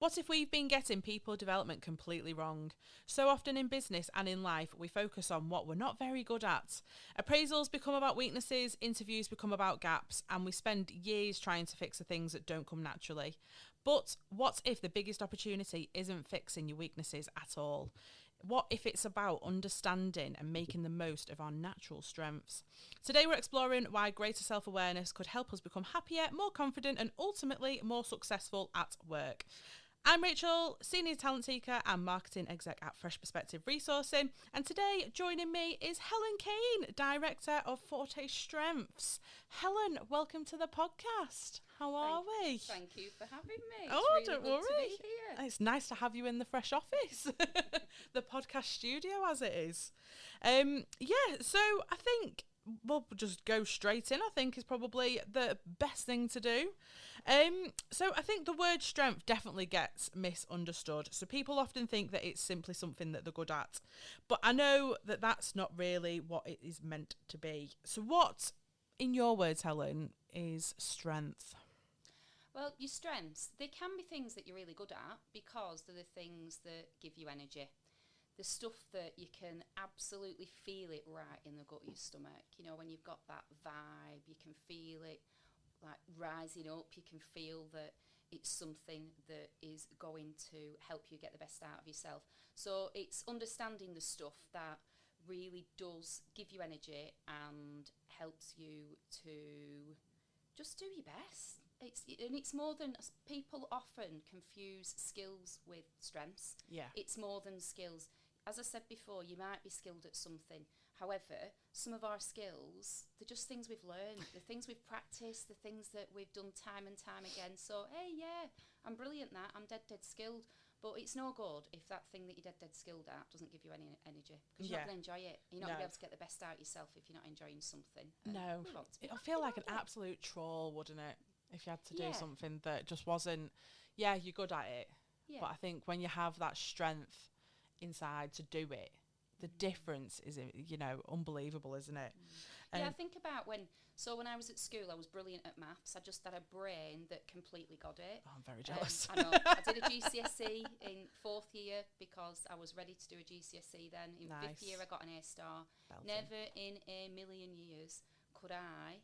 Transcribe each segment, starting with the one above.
What if we've been getting people development completely wrong? So often in business and in life, we focus on what we're not very good at. Appraisals become about weaknesses, interviews become about gaps, and we spend years trying to fix the things that don't come naturally. But what if the biggest opportunity isn't fixing your weaknesses at all? What if it's about understanding and making the most of our natural strengths? Today we're exploring why greater self-awareness could help us become happier, more confident, and ultimately more successful at work. I'm Rachael, Senior Talent Seeker and Marketing Exec at Fresh Perspective Resourcing, and today joining me is Helen Kane, Director of Forte Strengths. Helen, welcome to the podcast. How are we? Thank you for having me. Oh, it's really don't worry. good to be here. It's nice to have you in the fresh office, the podcast studio as it is. So I think we'll just go straight in, I think is probably the best thing to do. So I think the word strength definitely gets misunderstood. So people often think that it's simply something that they're good at. But I know that that's not really what it is meant to be. So what, in your words, Helen, is strength? Well, your strengths, they can be things that you're really good at because they're the things that give you energy. The stuff that you can absolutely feel it right in the gut of your stomach. You know, when you've got that vibe, you can feel it like rising up. You can feel that it's something that is going to help you get the best out of yourself. So it's understanding the stuff that really does give you energy and helps you to just do your best. It's more than, people often confuse skills with strengths. Yeah. It's more than skills. As I said before, you might be skilled at something. However, some of our skills, they're just things we've learned, the things we've practiced, the things that we've done time and time again. So, hey, yeah, I'm brilliant at that, I'm dead skilled. But it's no good if that thing that you're dead skilled at doesn't give you any energy. Because you're not going to enjoy it. You're not going to be able to get the best out of yourself if you're not enjoying something. No. It'll feel like an absolute chore, wouldn't it? If you had to do something that just wasn't, you're good at it. Yeah. But I think when you have that strength inside to do it, the difference is, unbelievable, isn't it? Yeah, I think about when I was at school, I was brilliant at maths. I just had a brain that completely got it. Oh, I'm very jealous. I know. I did a GCSE in 4th year because I was ready to do a GCSE then. In 5th year, I got an A star. Belting. Never in a million years could I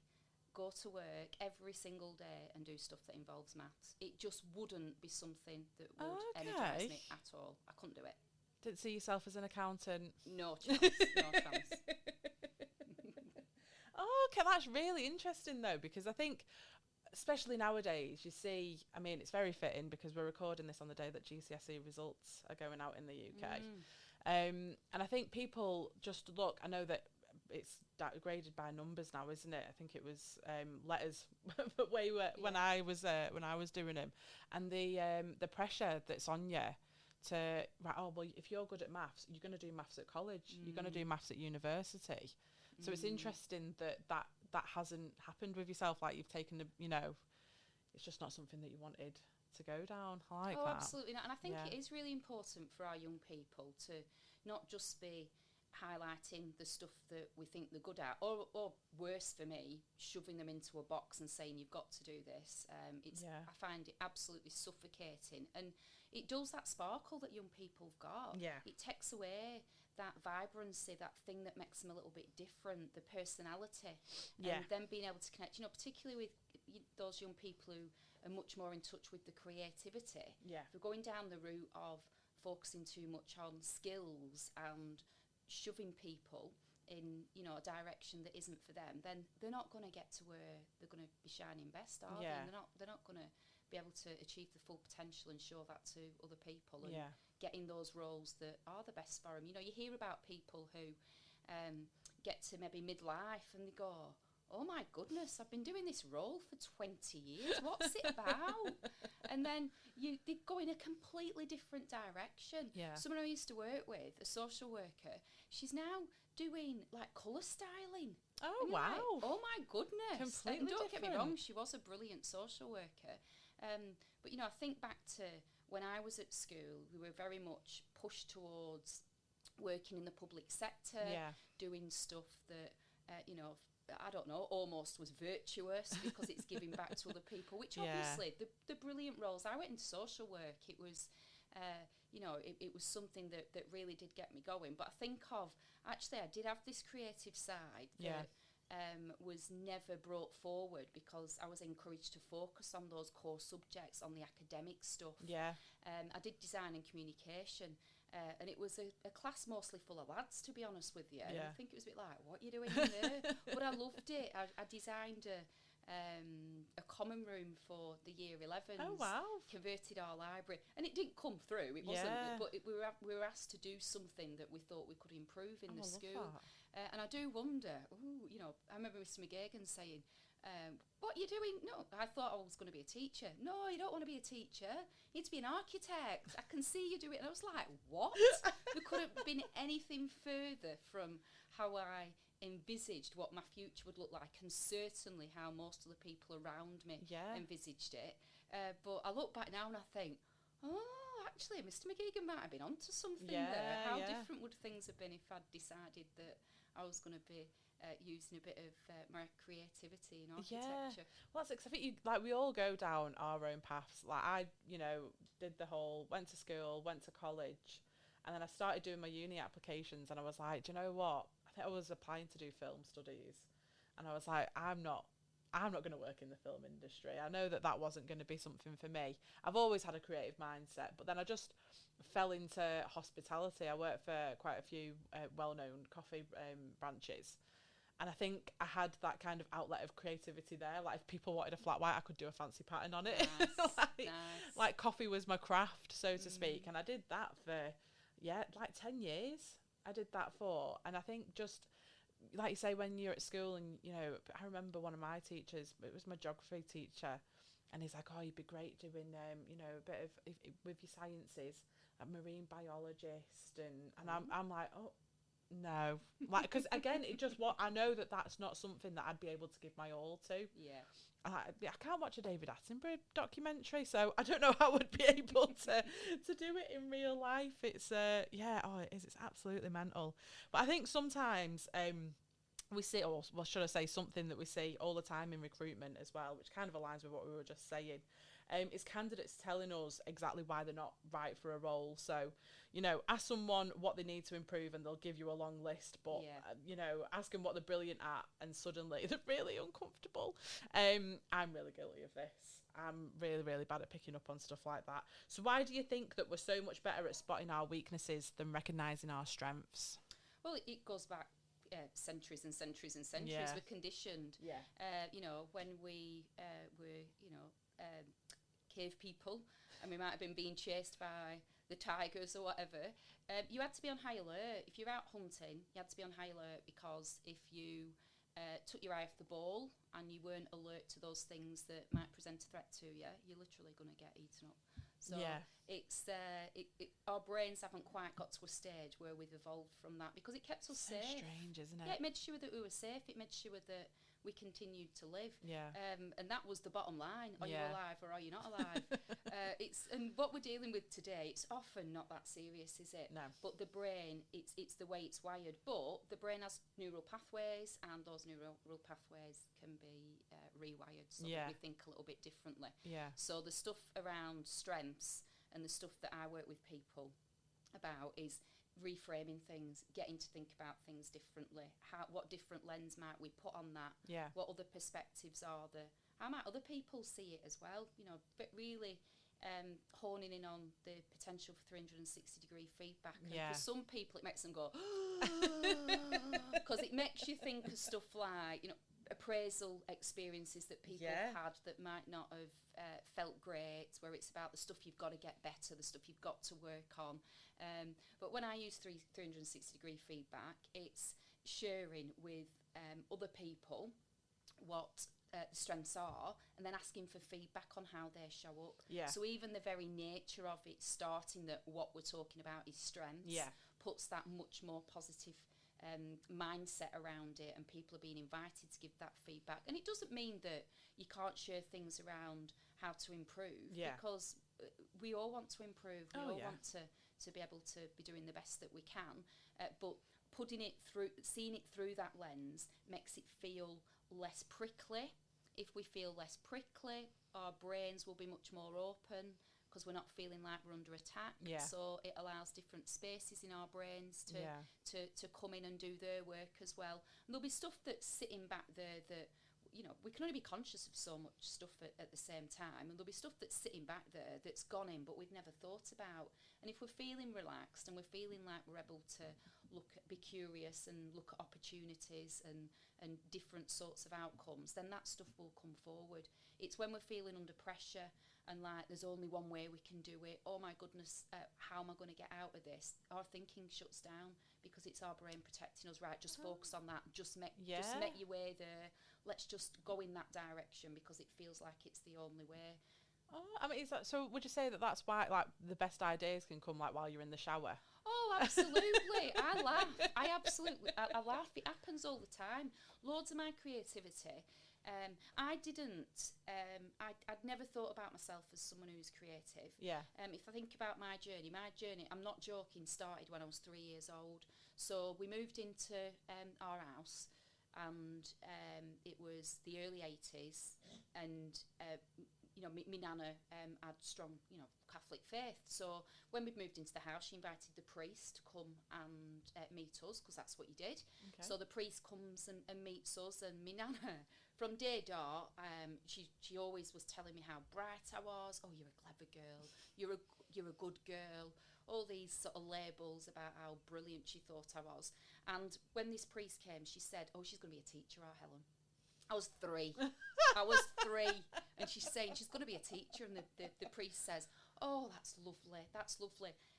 go to work every single day and do stuff that involves maths. It just wouldn't be something that would energise me at all. I couldn't do it. Didn't see yourself as an accountant? No chance, no chance. Oh, okay, that's really interesting though, because I think, especially nowadays, you see, I mean, it's very fitting because we're recording this on the day that GCSE results are going out in the UK. And I think people just look, I know that it's graded by numbers now, isn't it? I think it was letters when I was doing them, and the pressure that's on you to if you're good at maths, you're going to do maths at college, you're going to do maths at university. So it's interesting that hasn't happened with yourself. Like you've taken it's just not something that you wanted to go down. I like that. Absolutely not. And I think it is really important for our young people to not just be highlighting the stuff that we think they're good at, or worse for me, shoving them into a box and saying you've got to do this. I find it absolutely suffocating, and it dulls that sparkle that young people have got. Yeah. It takes away that vibrancy, that thing that makes them a little bit different, the personality, and them being able to connect, particularly with those young people who are much more in touch with the creativity. Yeah. If we're going down the route of focusing too much on skills and shoving people in a direction that isn't for them, then they're not going to get to where they're going to be shining best, are they? And they're not going to be able to achieve the full potential and show that to other people and get in those roles that are the best for them. You hear about people who get to maybe midlife and they go, oh my goodness, I've been doing this role for 20 years. What's it about? And then they go in a completely different direction. Yeah. Someone I used to work with, a social worker, she's now doing like colour styling. Oh, wow. Like, oh my goodness. Completely don't different. Get me wrong, she was a brilliant social worker. But I think back to when I was at school, we were very much pushed towards working in the public sector, doing stuff that, I don't know, almost was virtuous because it's giving back to other people, which obviously the brilliant roles. I went into social work. It was, it was something that really did get me going. But I think actually I did have this creative side that was never brought forward because I was encouraged to focus on those core subjects, on the academic stuff. I did design and communication. And it was a class mostly full of lads, to be honest with you. I think it was a bit like, what are you doing in there? But I loved it. I designed a common room for the year 11s. Oh, wow. Converted our library. And it didn't come through. It wasn't. But we were asked to do something that we thought we could improve in the school. And I do wonder, I remember Mr. McGagan saying, what are you doing? No, I thought I was going to be a teacher. No, you don't want to be a teacher. You need to be an architect. I can see you do it. And I was like, what? There couldn't have been anything further from how I envisaged what my future would look like, and certainly how most of the people around me envisaged it. But I look back now and I think, actually, Mr. McGeegan might have been onto something there. How different would things have been if I'd decided that I was going to be using a bit of my creativity in architecture? Well, that's, I think we all go down our own paths. Like I, did went to school, went to college, and then I started doing my uni applications, and I was like, do you know what? I think I was applying to do film studies, and I was like, I'm not going to work in the film industry. I know that wasn't going to be something for me. I've always had a creative mindset, but then I just fell into hospitality. I worked for quite a few well-known coffee branches, and I think I had that kind of outlet of creativity there. Like if people wanted a flat white, I could do a fancy pattern on it. Nice. Like coffee was my craft, so to speak, and I did that for 10 years. I did that for, and I think just like you say, when you're at school and, I remember one of my teachers, it was my geography teacher, and he's like, oh, you'd be great doing, a bit of, with your sciences, a marine biologist, and I'm like, oh, no. Like, because again, I know that's not something that I'd be able to give my all to. I can't watch a David Attenborough documentary, so I don't know how I would be able to do it in real life. It's it is. It's absolutely mental. But I think sometimes we see, or well, should I say, something that we see all the time in recruitment as well, which kind of aligns with what we were just saying, is candidates telling us exactly why they're not right for a role. So, ask someone what they need to improve and they'll give you a long list, but, ask them what they're brilliant at and suddenly they're really uncomfortable. I'm really guilty of this. I'm really, really bad at picking up on stuff like that. So why do you think that we're so much better at spotting our weaknesses than recognising our strengths? Well, it goes back centuries and centuries and centuries. We're conditioned. When we were, cave people, and we might have been being chased by the tigers or whatever, you had to be on high alert. If you're out hunting, you had to be on high alert, because if you took your eye off the ball and you weren't alert to those things that might present a threat to you, you're literally going to get eaten up. So it's our brains haven't quite got to a stage where we've evolved from that, because it kept us safe. Strange, isn't it? Yeah, it made sure that we were safe. It made sure that we continued to live. And that was the bottom line. Are you alive or are you not alive? And what we're dealing with today, it's often not that serious, is it? No. But the brain, it's the way it's wired. But the brain has neural pathways, and those neural pathways can be rewired so that we think a little bit differently. So the stuff around strengths and the stuff that I work with people about is reframing things, getting to think about things differently. What different lens might we put on that? What other perspectives are there? How might other people see it as well? But really honing in on the potential for 360-degree feedback. And for some people, it makes them go, because it makes you think of stuff like, appraisal experiences that people have had that might not have felt great, where it's about the stuff you've got to get better, the stuff you've got to work on. But when I use 360-degree feedback, it's sharing with other people what the strengths are, and then asking for feedback on how they show up. So even the very nature of it starting that what we're talking about is strengths puts that much more positive mindset around it, and people are being invited to give that feedback. And it doesn't mean that you can't share things around how to improve, because we all want to improve. We all want to be able to be doing the best that we can. But seeing it through that lens makes it feel less prickly. If we feel less prickly, our brains will be much more open because we're not feeling like we're under attack. Yeah. So it allows different spaces in our brains to come in and do their work as well. And there'll be stuff that's sitting back there that, you know, we can only be conscious of so much stuff at the same time, and there'll be stuff that's sitting back there that's gone in but we've never thought about. And if we're feeling relaxed and we're feeling like we're able to be curious and look at opportunities and different sorts of outcomes, then that stuff will come forward. It's when we're feeling under pressure and like there's only one way we can do it, oh my goodness, how am I going to get out of this? Our thinking shuts down because it's our brain protecting us. Right, just focus on that, just make your way there. Let's just go in that direction because it feels like it's the only way. Oh, I mean, so would you say that that's why, like, the best ideas can come, like, while you're in the shower? Oh, absolutely. I laugh. I laugh. It happens all the time. Loads of my creativity. I'd never thought about myself as someone who's creative. Yeah. If I think about my journey, I'm not joking, started when I was 3 years old. So we moved into our house, and it was the early 80s, and you know, me nana had strong, you know, Catholic faith. So when we moved into the house, she invited the priest to come and meet us, because that's what you did. Okay. So the priest comes and meets us, and me nana, from day dot, she always was telling me how bright I was. Oh, you're a clever girl. You're a good girl. All these sort of labels about how brilliant she thought I was. And when this priest came, she said, "Oh, she's going to be a teacher, Helen." I was 3. And she's saying she's going to be a teacher, and the priest says, "Oh, that's lovely.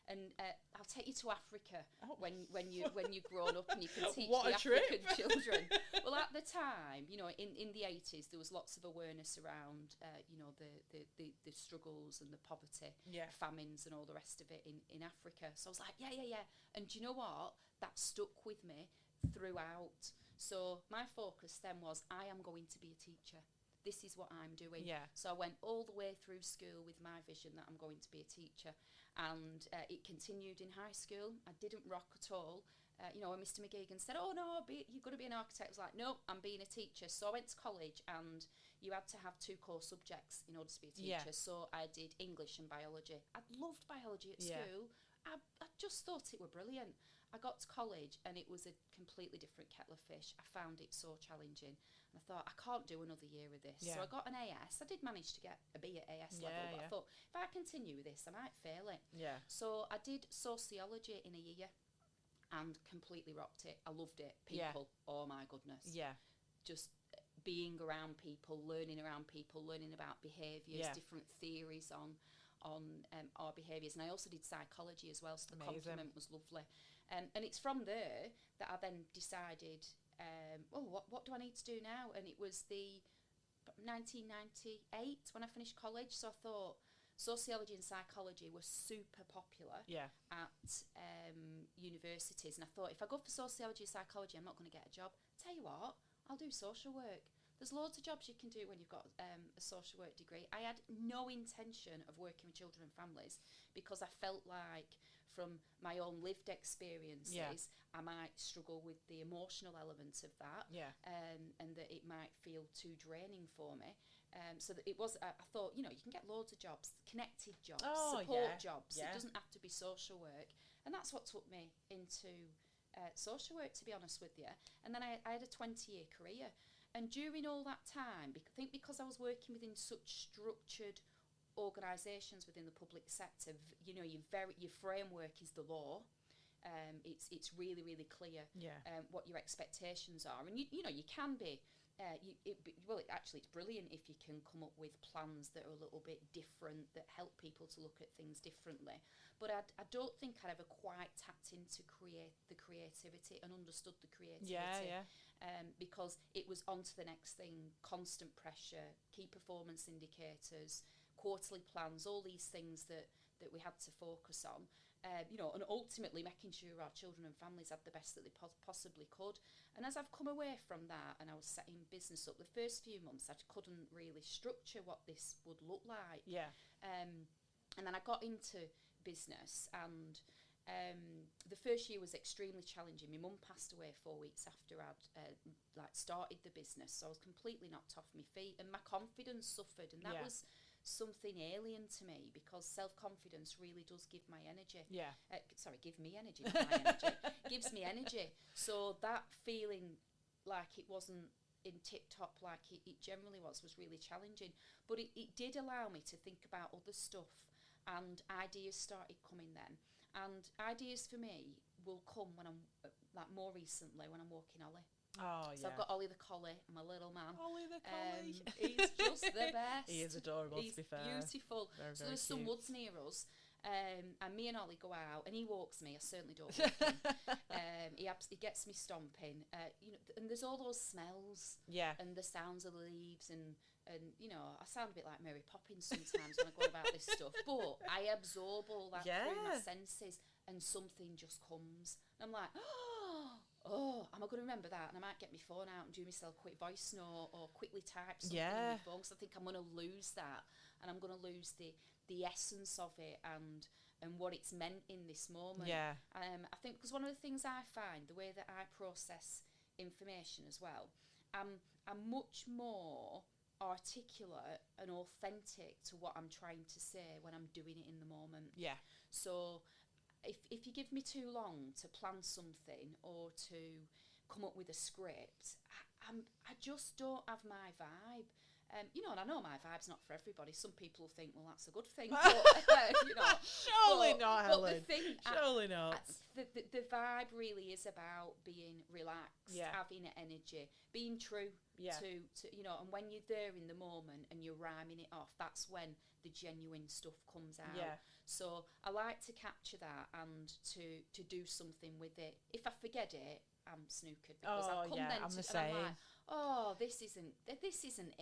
And I'll take you to Africa when you're grown up and you can teach the African children." Well, at the time, you know, in the 80s, there was lots of awareness around, you know, the struggles and the poverty, famines and all the rest of it in Africa. So I was like, yeah. And do you know what? That stuck with me throughout. So my focus then was, I am going to be a teacher. This is what I'm doing. Yeah. So I went all the way through school with my vision that I'm going to be a teacher. And it continued in high school. I didn't rock at all. You know, when Mr. McGeegan said, "Oh, no, you're going to be an architect," I was like, "No, I'm being a teacher." So I went to college, and you had to have 2 core subjects in order to be a teacher. Yeah. So I did English and biology. I loved biology at school. I just thought it were brilliant. I got to college, and it was a completely different kettle of fish. I found it so challenging. And I thought, I can't do another year of this. Yeah. So I got an AS. I did manage to get a B at AS level, but I thought, if I continue with this, I might fail it. Yeah. So I did sociology in a year and completely rocked it. I loved it. People, oh my goodness. Yeah. Just being around people, learning about behaviours, different theories on our behaviours. And I also did psychology as well, so the complement was lovely. And it's from there that I then decided, what do I need to do now? And it was the 1998 when I finished college. So I thought sociology and psychology were super popular at universities. And I thought, if I go for sociology and psychology, I'm not going to get a job. Tell you what, I'll do social work. There's loads of jobs you can do when you've got a social work degree. I had no intention of working with children and families because I felt like, from my own lived experiences, I might struggle with the emotional element of that, and that it might feel too draining for me. So that it was, I thought, you know, you can get loads of jobs, connected jobs, support jobs. It doesn't have to be social work. And that's what took me into social work, to be honest with you. And then I had a 20-year career. And during all that time, I think because I was working within such structured organisations within the public sector, you know, your framework is the law. It's really, really clear what your expectations are, and you know, you can be. It's brilliant if you can come up with plans that are a little bit different, that help people to look at things differently. But I don't think I'd ever quite tapped into the creativity and understood the creativity. Because it was on to the next thing, constant pressure, key performance indicators, quarterly plans, all these things that we had to focus on. You know, and ultimately making sure our children and families had the best that they possibly could. And as I've come away from that and I was setting business up, the first few months I couldn't really structure what this would look like. And then I got into business, and The first year was extremely challenging. My mum passed away 4 weeks after I'd started the business, so I was completely knocked off my feet, and my confidence suffered, and that was something alien to me, because self-confidence really does give my energy. Give me energy, not my energy. Gives me energy. So that feeling like it wasn't in tip-top like it generally was really challenging. But it did allow me to think about other stuff, and ideas started coming then. And ideas for me will come when I'm, like more recently, when I'm walking Ollie. Oh, So I've got Ollie the collie, my little man. Ollie the collie. He's just the best. He is adorable, He's to be fair. Beautiful. Very, so very there's some cute. woods near us, and me and Ollie go out, and he walks me. I certainly don't walk him. He gets me stomping. And there's all those smells. Yeah. And the sounds of the leaves, and I sound a bit like Mary Poppins sometimes when I go about this stuff, but I absorb all that through my senses, and something just comes. And I'm like, oh, am I going to remember that? And I might get my phone out and do myself a quick voice note, or quickly type something in my phone, because I think I'm going to lose that, and I'm going to lose the essence of it and what it's meant in this moment. I think, because one of the things I find, the way that I process information as well, I'm much more articulate and authentic to what I'm trying to say when I'm doing it in the moment. So if you give me too long to plan something or to come up with a script, I just don't have my vibe. And I know my vibe's not for everybody. Some people think, well, that's a good thing. But, Surely not, Helen. Surely not. The vibe really is about being relaxed, having energy, being true to and when you're there in the moment and you're rhyming it off, that's when the genuine stuff comes out. So I like to capture that and to do something with it. If I forget it, I'm snookered, because I've come then I'm to, the and same. I'm like, oh, this isn't it. This isn't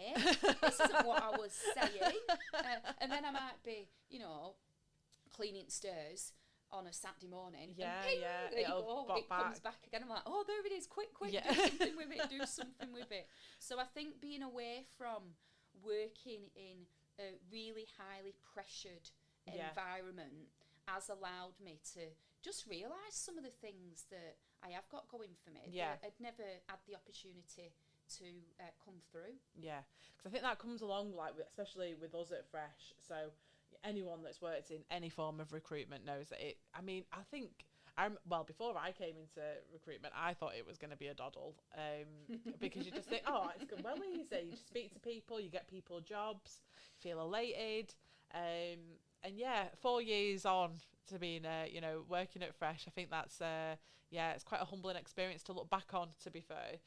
what I was saying. And then I might be, cleaning stairs on a Saturday morning. There you go. It comes back again. I'm like, oh, there it is. Quick, do something with it. Do something with it. So I think being away from working in a really highly pressured environment has allowed me to just realise some of the things that I have got going for me that I'd never had the opportunity to come through. Because I think that comes along, especially with us at Fresh. So anyone that's worked in any form of recruitment knows that it. I mean, I think before I came into recruitment, I thought it was going to be a doddle, because you just think, oh, it's going well easy. You speak to people, you get people jobs, feel elated, and 4 years on to being working at Fresh, I think that's it's quite a humbling experience to look back on, to be fair.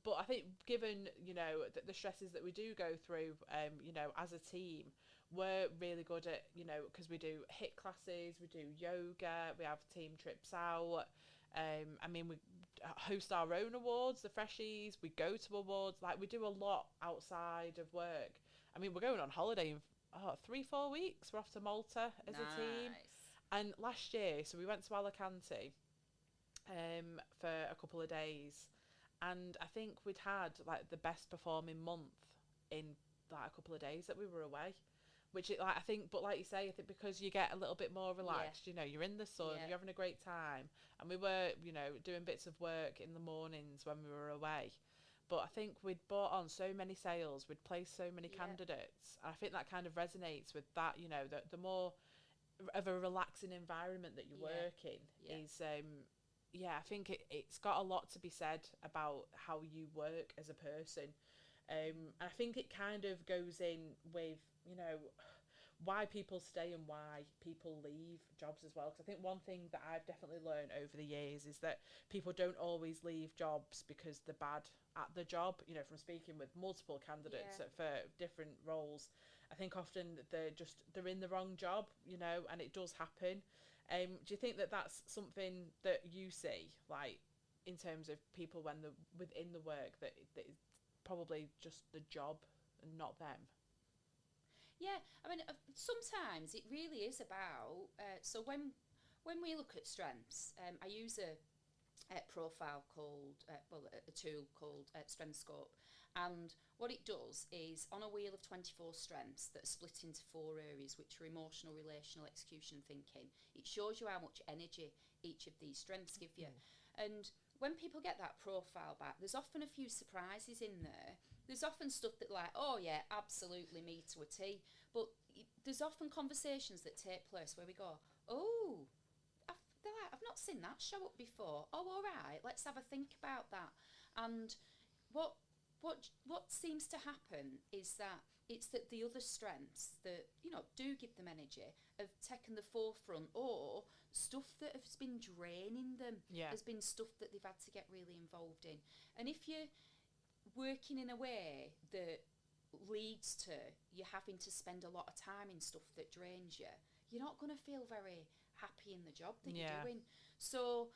But I think given the stresses that we do go through, as a team, we're really good at because we do HIIT classes, we do yoga, we have team trips out. We host our own awards, the Freshies. We go to awards, we do a lot outside of work. We're going on holiday in 3-4 weeks. We're off to Malta as a team. And last year, so we went to Alicante for a couple of days, and I think we'd had the best performing month in a couple of days that we were away, which I think, but like you say, I think because you get a little bit more relaxed, you're in the sun, you're having a great time, and we were doing bits of work in the mornings when we were away. But I think we'd brought on so many sales, we'd placed so many candidates. And I think that kind of resonates with that, the more of a relaxing environment that you work in is, I think it's got a lot to be said about how you work as a person. And I think it kind of goes in with, why people stay and why people leave jobs as well. Because I think one thing that I've definitely learned over the years is that people don't always leave jobs because they're bad at the job. From speaking with multiple candidates for different roles, I think often they're in the wrong job, and it does happen. Do you think that that's something that you see, in terms of people when they're within the work, that it's probably just the job and not them? Yeah, sometimes it really is about. So when we look at strengths, I use a profile called, a tool called Strength Scope, And what it does is, on a wheel of 24 strengths that are split into 4 areas, which are emotional, relational, execution, and thinking, it shows you how much energy each of these strengths give you. And when people get that profile back, there's often a few surprises in there. There's often stuff that like, oh yeah, absolutely me to a T. But there's often conversations that take place where we go, oh, I've not seen that show up before. Oh, all right, let's have a think about that. And what seems to happen is that it's that the other strengths that, you know, do give them energy have taken the forefront, or stuff that has been draining them has been stuff that they've had to get really involved in. And if you're working in a way that leads to you having to spend a lot of time in stuff that drains you, you're not going to feel very happy in the job that you're doing. So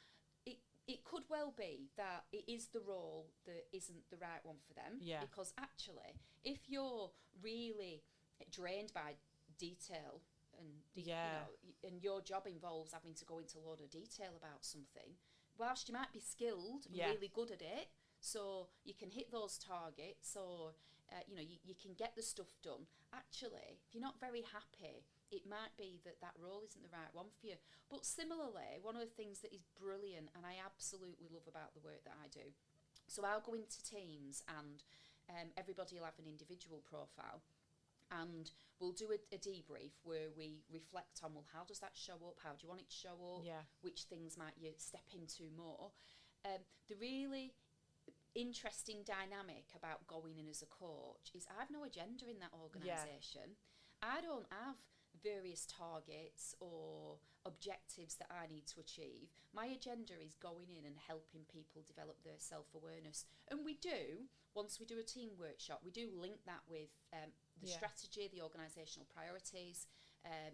it could well be that it is the role that isn't the right one for them. Because actually, if you're really drained by detail and you know, and your job involves having to go into a lot of detail about something, whilst you might be skilled and really good at it, so you can hit those targets, or you know, you can get the stuff done. Actually, if you're not very happy, it might be that that role isn't the right one for you. But similarly, one of the things that is brilliant and I absolutely love about the work that I do, so I'll go into teams and everybody will have an individual profile, and we'll do a debrief where we reflect on, well, how does that show up? How do you want it to show up? Which things might you step into more? The really interesting dynamic about going in as a coach is I've no agenda in that organisation. I don't have various targets or objectives that I need to achieve. My agenda is going in and helping people develop their self-awareness. And we do, once we do a team workshop, we do link that with the strategy, the organisational priorities,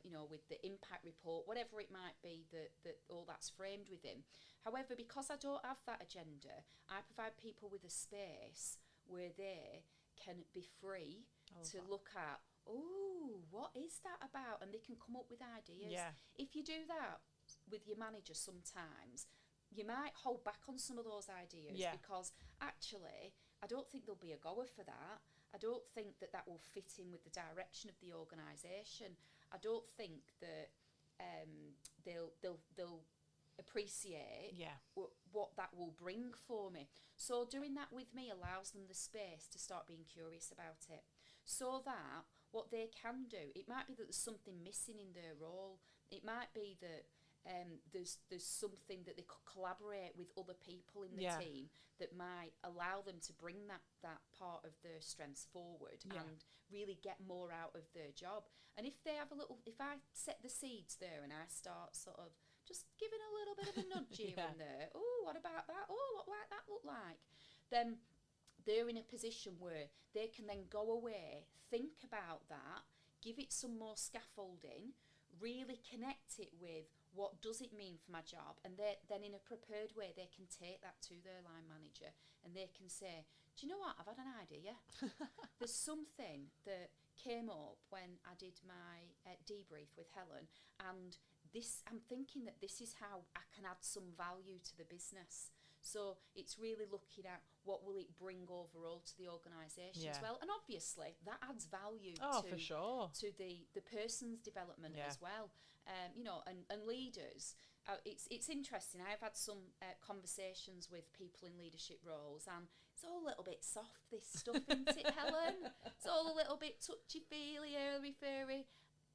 you know, with the impact report, whatever it might be that all that's framed within. However, because I don't have that agenda, I provide people with a space where they can be free to look at, oh, what is that about? And they can come up with ideas. If you do that with your manager sometimes, you might hold back on some of those ideas because actually, I don't think there'll be a goer for that. I don't think that that will fit in with the direction of the organisation. I don't think that they'll appreciate what that will bring for me. So doing that with me allows them the space to start being curious about it, so that what they can do, it might be that there's something missing in their role. It might be that there's something that they could collaborate with other people in the team that might allow them to bring that part of their strengths forward and really get more out of their job. And if they have if I set the seeds there and I start sort of just giving a little bit of a nudge here and there, oh, what about that? Oh, what might that look like? Then they're in a position where they can then go away, think about that, give it some more scaffolding, really connect it with what does it mean for my job, and then in a prepared way they can take that to their line manager and they can say, do you know what, I've had an idea. There's something that came up when I did my debrief with Helen, and I'm thinking that this is how I can add some value to the business. So it's really looking at what will it bring overall to the organisation as well. And obviously that adds value to the person's development as well. You know, and leaders, it's interesting. I've had some conversations with people in leadership roles, and it's all a little bit soft, this stuff, isn't it, Helen? It's all a little bit touchy-feely, airy-fairy.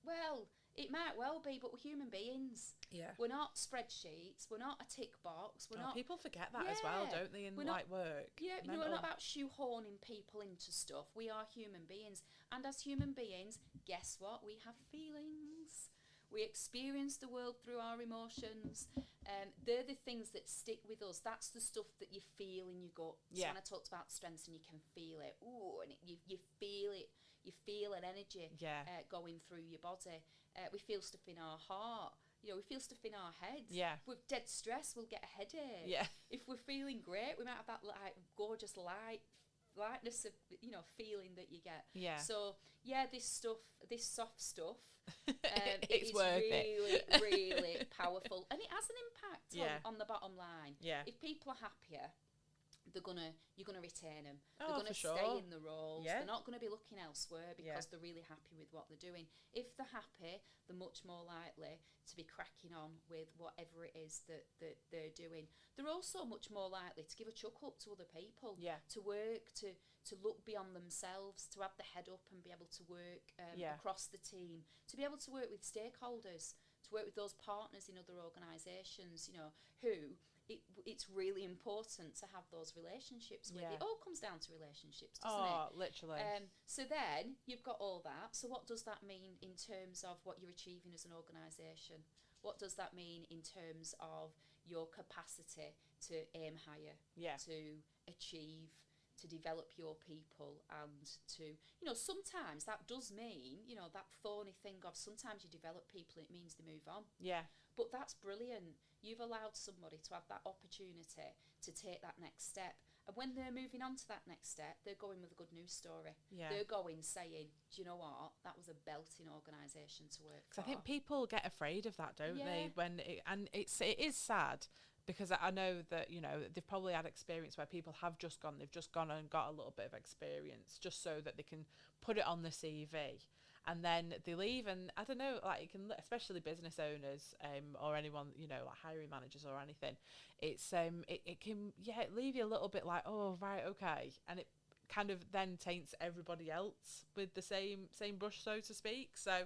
Well, it might well be, but we're human beings. We're not spreadsheets. We're not a tick box. We're not. People forget that as well, don't they? In like work. You know, we're not about shoehorning people into stuff. We are human beings, and as human beings, guess what? We have feelings. We experience the world through our emotions. They're the things that stick with us. That's the stuff that you feel in your gut. So when I talked about strengths and you can feel it, and you feel it. You feel an energy going through your body. We feel stuff in our heart. You know, we feel stuff in our heads. If we're dead stressed, we'll get a headache. If we're feeling great, we might have that like gorgeous lightness of, you know, feeling that you get. So this soft stuff, it's worth it. really powerful, and it has an impact on the bottom line. If people are happier, you're gonna retain them. Oh, They're gonna for sure. stay in the roles. Yeah. They're not gonna be looking elsewhere because Yeah. they're really happy with what they're doing. If they're happy, they're much more likely to be cracking on with whatever it is that they're doing. They're also much more likely to give a chuck up to other people. Yeah. To work, to look beyond themselves, to have the head up and be able to work across the team, to be able to work with stakeholders, to work with those partners in other organisations, you know, who it's really important to have those relationships with. It all comes down to relationships, doesn't it? Oh, literally. So then you've got all that. So what does that mean in terms of what you're achieving as an organisation? What does that mean in terms of your capacity to aim higher, to achieve, to develop your people, and to, you know, sometimes that does mean, you know, that thorny thing of sometimes you develop people and it means they move on. Yeah. But that's brilliant. You've allowed somebody to have that opportunity to take that next step. And when they're moving on to that next step, they're going with a good news story. Yeah. They're going saying, do you know what? That was a belting organisation to work for. I think people get afraid of that, don't they? It is sad, because I know that, you know, they've probably had experience where people have just gone and got a little bit of experience just so that they can put it on the CV. And then they leave, and I don't know, like, it can, especially business owners, or anyone, you know, like hiring managers or anything. It's it can leave you a little bit like, oh right, okay, and it kind of then taints everybody else with the same brush, so to speak. So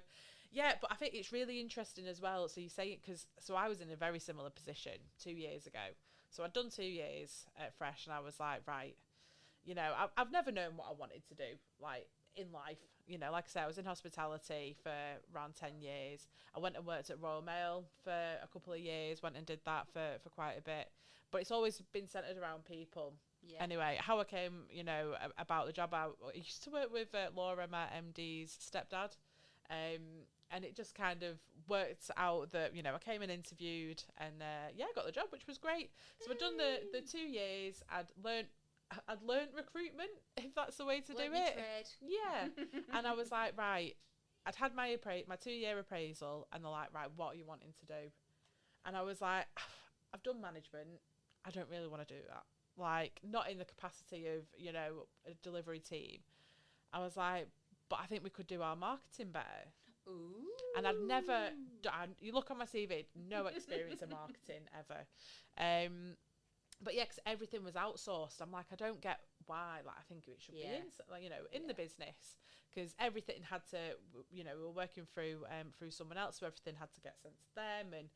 yeah, but I think it's really interesting as well. So you say it because I was in a very similar position 2 years ago. So I'd done 2 years at Fresh, and I was like, right, you know, I've never known what I wanted to do, like, in life. You know, like I said, I was in hospitality for around 10 years. I went and worked at Royal Mail for a couple of years, went and did that for quite a bit. But it's always been centred around people. Yeah. Anyway, how I came, you know, about the job, I used to work with Laura, my MD's stepdad. And it just kind of worked out that, you know, I came and interviewed, and I got the job, which was great. So I'd done the 2 years. I'd learned recruitment, if that's the way to do it. Trade. Yeah. And I was like, right, I'd had my 2-year appraisal, and they're like, right, what are you wanting to do? And I was like, I've done management. I don't really want to do that. Like, not in the capacity of, you know, a delivery team. I was like, but I think we could do our marketing better. Ooh. And I'd never done, you look on my CV, no experience in marketing ever. But yeah, because everything was outsourced. I'm like, I don't get why. Like, I think it should be in the business, because everything had to, you know, we were working through someone else, so everything had to get sent to them, and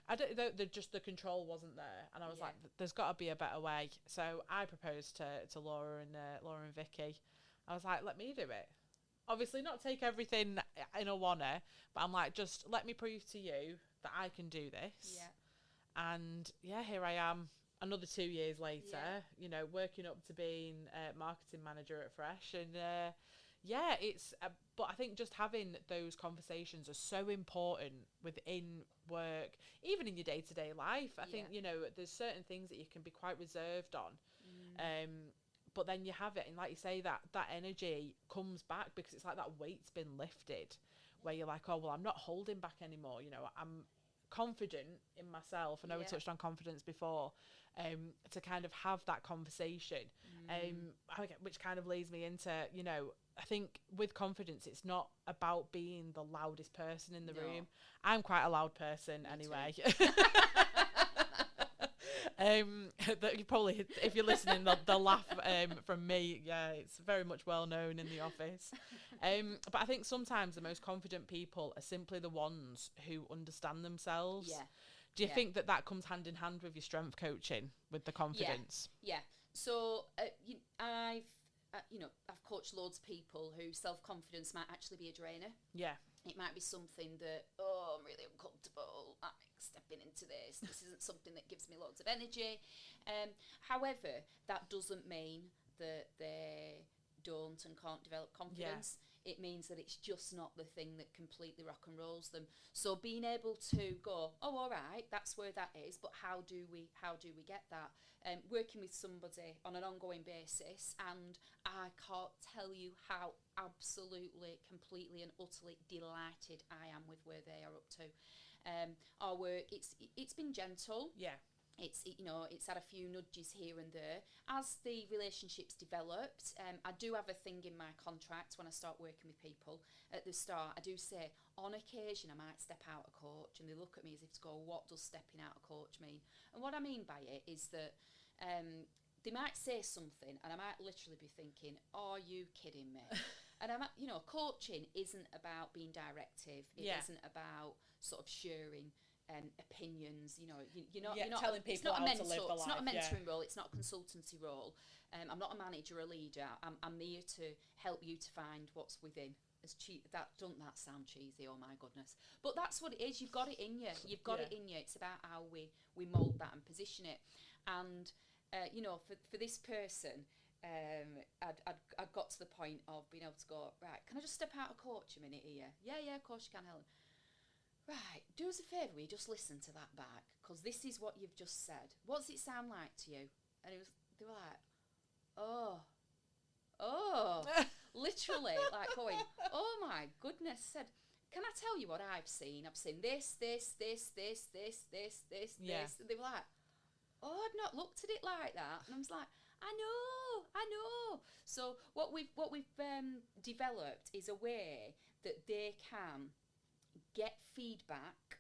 I don't know, the control wasn't there. And I was like, there's got to be a better way. So I proposed to Laura and Vicky. I was like, let me do it. Obviously, not take everything in a wanna, but I'm like, just let me prove to you that I can do this. Yeah. And yeah, here I am. Another 2 years later, you know, working up to being marketing manager at Fresh, and it's. But I think just having those conversations are so important within work, even in your day-to-day life. I think, you know, there's certain things that you can be quite reserved on, but then you have it, and like you say, that energy comes back, because it's like that weight's been lifted, where you're like, oh well, I'm not holding back anymore. You know, I'm confident in myself. I know we touched on confidence before, to kind of have that conversation, which kind of leads me into, you know, I think with confidence, it's not about being the loudest person in the room. I'm quite a loud person anyway. That you probably, if you're listening, they'll laugh from me. Yeah, it's very much well known in the office. But I think sometimes the most confident people are simply the ones who understand themselves. Yeah. Do you think that comes hand in hand with your strength coaching, with the confidence? Yeah. So I've coached loads of people who self-confidence might actually be a drainer. Yeah. It might be something that, I'm really uncomfortable, I'm stepping into this isn't something that gives me loads of energy. However, that doesn't mean that they don't and can't develop confidence. It means that it's just not the thing that completely rock and rolls them. So being able to go, all right, that's where that is, but how do we get that? Working with somebody on an ongoing basis, and I can't tell you how absolutely, completely and utterly delighted I am with where they are up to. Our work, it's been gentle. Yeah. it's had a few nudges here and there. As the relationship's developed, I do have a thing in my contract when I start working with people. At the start, I do say, on occasion, I might step out a coach, and they look at me as if to go, what does stepping out a coach mean? And what I mean by it is that they might say something, and I might literally be thinking, are you kidding me? And coaching isn't about being directive. It isn't about sort of sharing opinions. You're not telling people how to live the life. It's not a mentoring role. It's not a consultancy role. I'm not a manager or a leader. I'm there to help you to find what's within. Doesn't that sound cheesy? Oh my goodness! But that's what it is. You've got it in you. You've got it in you. It's about how we mould that and position it. And for this person, I'd got to the point of being able to go, right, can I just step out of coach a minute here? Yeah, of course you can, Helen. Right, do us a favour, will you just listen to that back? Because this is what you've just said. What does it sound like to you? And they were like, oh, literally, like going, oh my goodness. Said, can I tell you what I've seen? I've seen this. And they were like, oh, I'd not looked at it like that. And I was like, I know. So what we've developed is a way that they can get feedback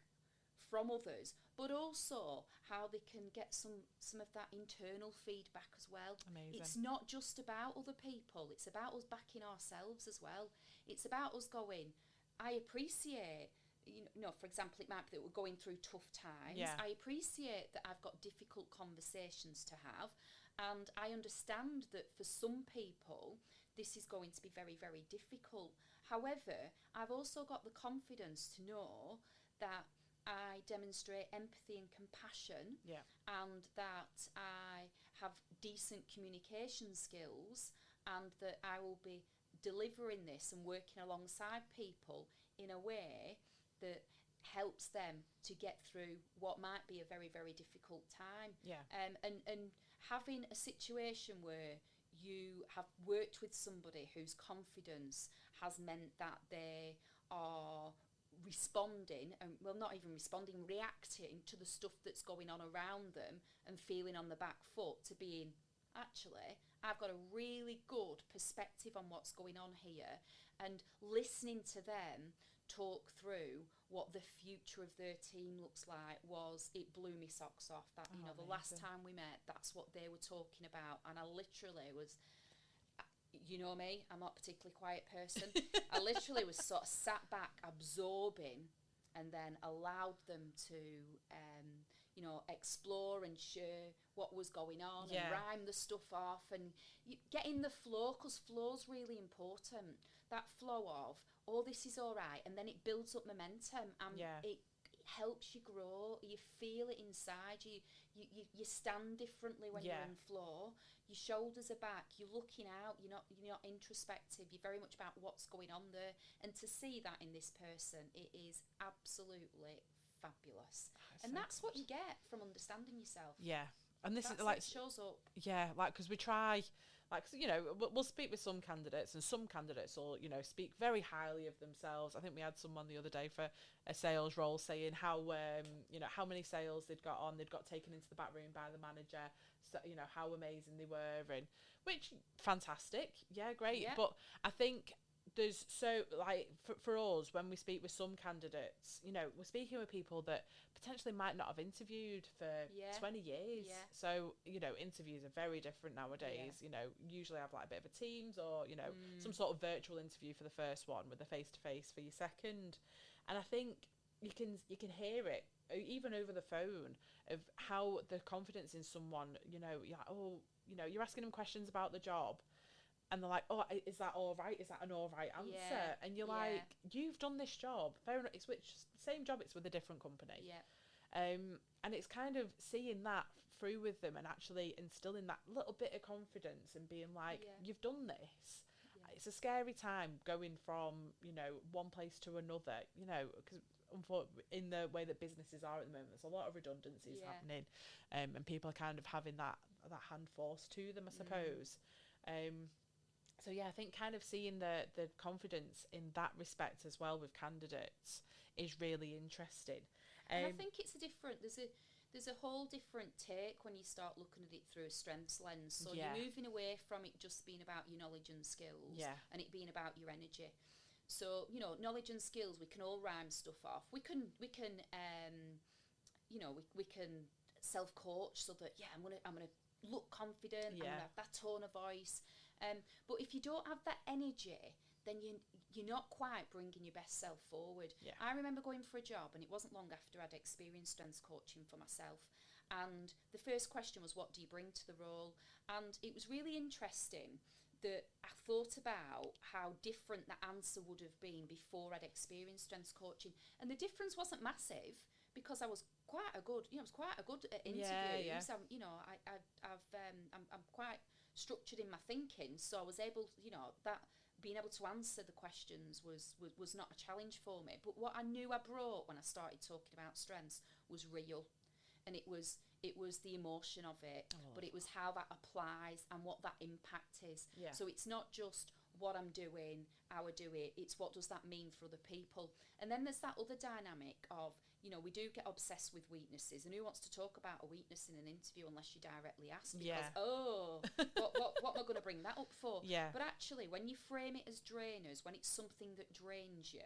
from others, but also how they can get some of that internal feedback as well. Amazing. It's not just about other people, it's about us backing ourselves as well. It's about us going, I appreciate, for example, it might be that we're going through tough times. I appreciate that I've got difficult conversations to have, and I understand that for some people this is going to be very, very difficult. However, I've also got the confidence to know that I demonstrate empathy and compassion, and that I have decent communication skills, and that I will be delivering this and working alongside people in a way that helps them to get through what might be a very, very difficult time. And having a situation where you have worked with somebody whose confidence has meant that they are responding, and not even responding, reacting to the stuff that's going on around them and feeling on the back foot, to being, actually, I've got a really good perspective on what's going on here, and listening to them talk through what the future of their team looks like it blew me socks off. That the last time we met, that's what they were talking about, and I literally was, you know me, I'm not a particularly quiet person. I literally was sort of sat back absorbing, and then allowed them to explore and share what was going on, and rhyme the stuff off, and get in the flow, because flow's really important. That flow of, oh, this is all right, and then it builds up momentum, and it helps you grow. You feel it inside you. You stand differently when you're in flow. Your shoulders are back. You're looking out. You're not introspective. You're very much about what's going on there. And to see that in this person, it is absolutely fabulous. That's what you get from understanding yourself. And this is like, it shows up. Because we try, we'll speak with some candidates, and some candidates will, speak very highly of themselves. I think we had someone the other day for a sales role saying how many sales they'd got on. They'd got taken into the back room by the manager, so, how amazing they were, and which, fantastic. Great. But I think there's for us, when we speak with some candidates, we're speaking with people that potentially might not have interviewed for 20 years. So, interviews are very different nowadays. Usually have like a bit of a Teams or, some sort of virtual interview for the first one with a face-to-face for your second. And I think you can hear it even over the phone of how the confidence in someone, you're like, oh, you're asking them questions about the job, and they're like, oh, is that all right? Is that an all right answer? And you're like, you've done this job. Fair enough. It's same job, it's with a different company. And it's kind of seeing that through with them, and actually instilling that little bit of confidence, and being like, you've done this. It's a scary time going from, one place to another, because in the way that businesses are at the moment, there's a lot of redundancies happening, and people are kind of having that hand forced to them, I suppose. So I think kind of seeing the confidence in that respect as well with candidates is really interesting. And I think it's there's there's a whole different take when you start looking at it through a strengths lens. So Yeah. you're moving away from it just being about your knowledge and skills, Yeah. and it being about your energy. So, you know, knowledge and skills, we can all rhyme stuff off. We can you know, we can self-coach so that, yeah, I'm gonna look confident, I'm Yeah. gonna have that tone of voice. But if you don't have that energy, then you're not quite bringing your best self forward. Yeah. I remember going for a job, and it wasn't long after I'd experienced strengths coaching for myself. And the first question was, what do you bring to the role? And it was really interesting that I thought about how different the answer would have been before I'd experienced strengths coaching. And the difference wasn't massive, because I was quite a good, you know, I was quite a good at interviews. Yeah. You know, I'm quite structured in my thinking, so I was able, you know, that being able to answer the questions was not a challenge for me. But what I knew I brought when I started talking about strengths was real, and it was the emotion of it, but it was how that applies and what that impact is. Yeah. So it's not just what I'm doing, how I do it, it's what does that mean for other people. And then there's that other dynamic of, you know, we do get obsessed with weaknesses, and who wants to talk about a weakness in an interview unless you directly ask? Because, what am I going to bring that up for? Yeah. But actually, when you frame it as drainers, when it's something that drains you,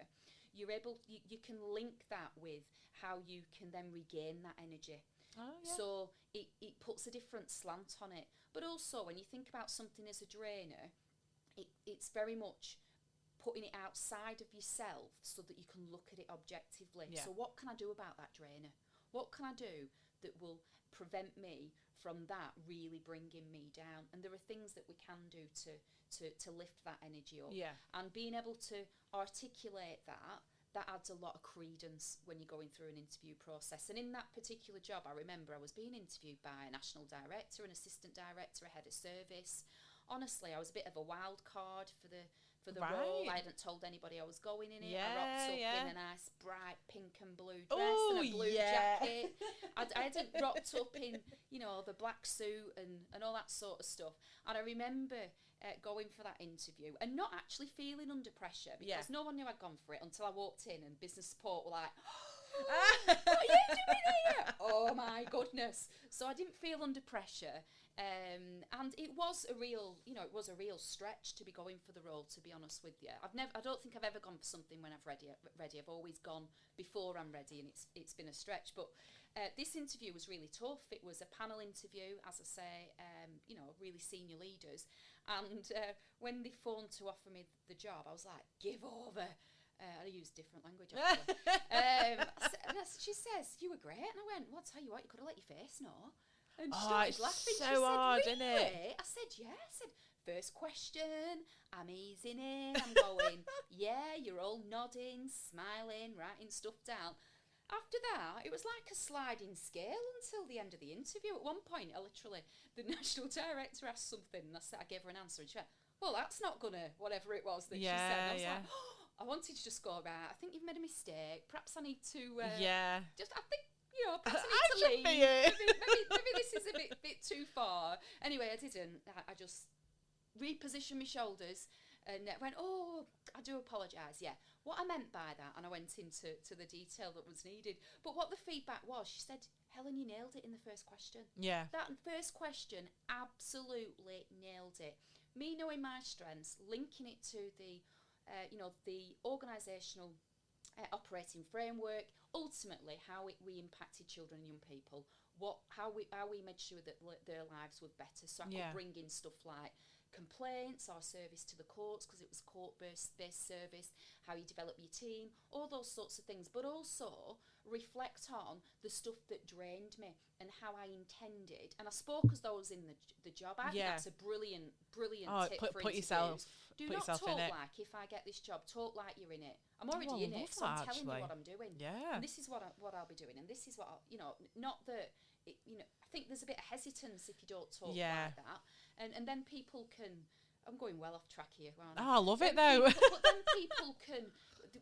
you're able, you can link that with how you can then regain that energy. Oh, yeah. So it puts a different slant on it. But also, when you think about something as a drainer, it's very much putting it outside of yourself so that you can look at it objectively. Yeah. So what can I do about that drainer? What can I do that will prevent me from that really bringing me down? And there are things that we can do to lift that energy up. Yeah. And being able to articulate that adds a lot of credence when you're going through an interview process. And in that particular job, I remember I was being interviewed by a national director, an assistant director, a head of service. Honestly, I was a bit of a wild card for the role. I hadn't told anybody I was going in it. I rocked up in a nice bright pink and blue dress and a blue jacket. I hadn't rocked up in, you know, the black suit and all that sort of stuff. And I remember going for that interview and not actually feeling under pressure, because no one knew I'd gone for it until I walked in and business support were like, what are you doing here? Oh my goodness. So I didn't feel under pressure. And it was a real, you know, it was a real stretch to be going for the role, to be honest with you. I don't think I've ever gone for something when I've ready. I've always gone before I'm ready, and it's been a stretch. But this interview was really tough. It was a panel interview, as I say, you know, really senior leaders. And when they phoned to offer me the job, I was like, give over. I used different language, actually. She says, you were great. And I went, well, I'll tell you what, you could have let your face know. And she started laughing. So she said, hard, really? Isn't it? I said, yeah. I said, first question, I'm easing in. I'm going, yeah, you're all nodding, smiling, writing stuff down. After that, it was like a sliding scale until the end of the interview. At one point, the national director asked something, and I gave her an answer, and she went, well, that's not going to, whatever it was that she said. And I was like, oh, I wanted to just go, right, I think you've made a mistake. Perhaps I need to, I think, you know, perhaps I need to leave. Maybe this is a bit too far. Anyway, I didn't. I just repositioned my shoulders and went, oh, I do apologise. Yeah, what I meant by that, and I went into the detail that was needed. But what the feedback was, she said, Helen, you nailed it in the first question. Yeah. That first question absolutely nailed it. Me knowing my strengths, linking it to the, you know, the organisational operating framework, ultimately how we impacted children and young people, how we made sure that their lives were better. So I could bring in stuff like complaints, our service to the courts, because it was court-based service, how you develop your team, all those sorts of things, but also reflect on the stuff that drained me and how I intended. And I spoke as though I was in the job. I think that's a brilliant tip for interviews. Do not talk like, if I get this job, talk like you're in it. I'm already in it, so I'm telling you what I'm doing. Yeah. And this is what I'll be doing, and this is what you know. Not that you know. I think there's a bit of hesitance if you don't talk like that, and then people can. I'm going well off track here. I love it though. But then people can,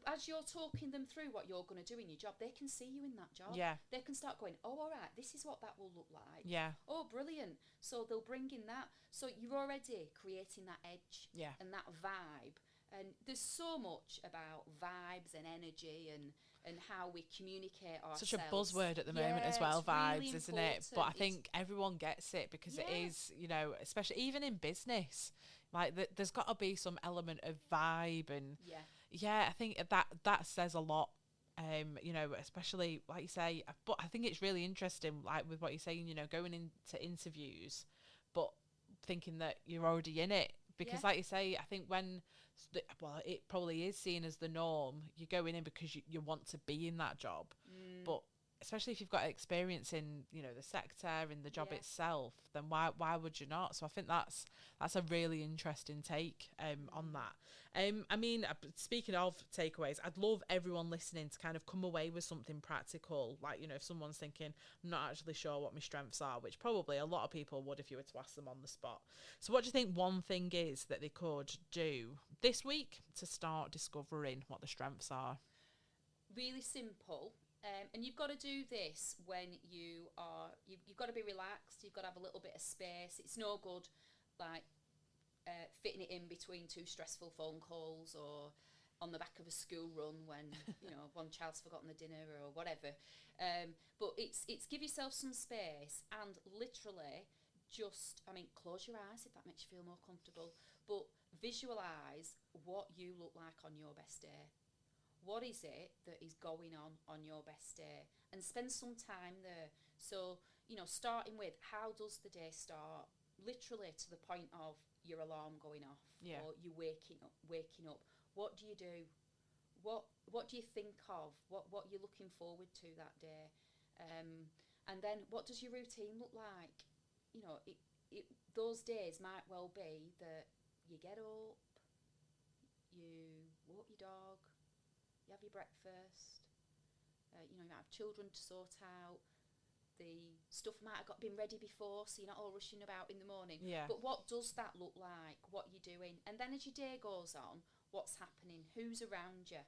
as you're talking them through what you're going to do in your job, they can see you in that job. Yeah. They can start going, oh, all right, this is what that will look like. Yeah. Oh, brilliant. So they'll bring in that. So you're already creating that edge and that vibe. And there's so much about vibes and energy and and how we communicate ourselves. Such a buzzword at the moment as well, it's vibes, really isn't it? But I important. think everyone gets it because it is, you know, especially even in business, like there's got to be some element of vibe and I think that says a lot. You know, especially like you say, but I think it's really interesting, like with what you're saying, you know, going into interviews, but thinking that you're already in it. Because like you say, I think when, well, it probably is seen as the norm, you're going in because you want to be in that job. But especially if you've got experience in, you know, the sector and the job itself, then why would you not? So I think that's a really interesting take on that. I mean, speaking of takeaways, I'd love everyone listening to kind of come away with something practical. Like, you know, if someone's thinking, I'm not actually sure what my strengths are, which probably a lot of people would if you were to ask them on the spot. So what do you think one thing is that they could do this week to start discovering what the strengths are? Really simple. And you've got to do this when you've got to be relaxed. You've got to have a little bit of space. It's no good like fitting it in between two stressful phone calls or on the back of a school run when you know one child's forgotten the dinner or whatever. But it's give yourself some space and literally just, I mean, close your eyes if that makes you feel more comfortable. But visualise what you look like on your best day. What is it that is going on your best day? And spend some time there. So, you know, starting with how does the day start? Literally to the point of your alarm going off or you waking up. What do you do? What do you think of? What you're looking forward to that day? And then what does your routine look like? You know, those days might well be that you get up, you walk your dog, you have your breakfast, you know, you might have children to sort out, the stuff might have been ready before, so you're not all rushing about in the morning. But what does that look like? What you're doing? And then as your day goes on, what's happening? Who's around you?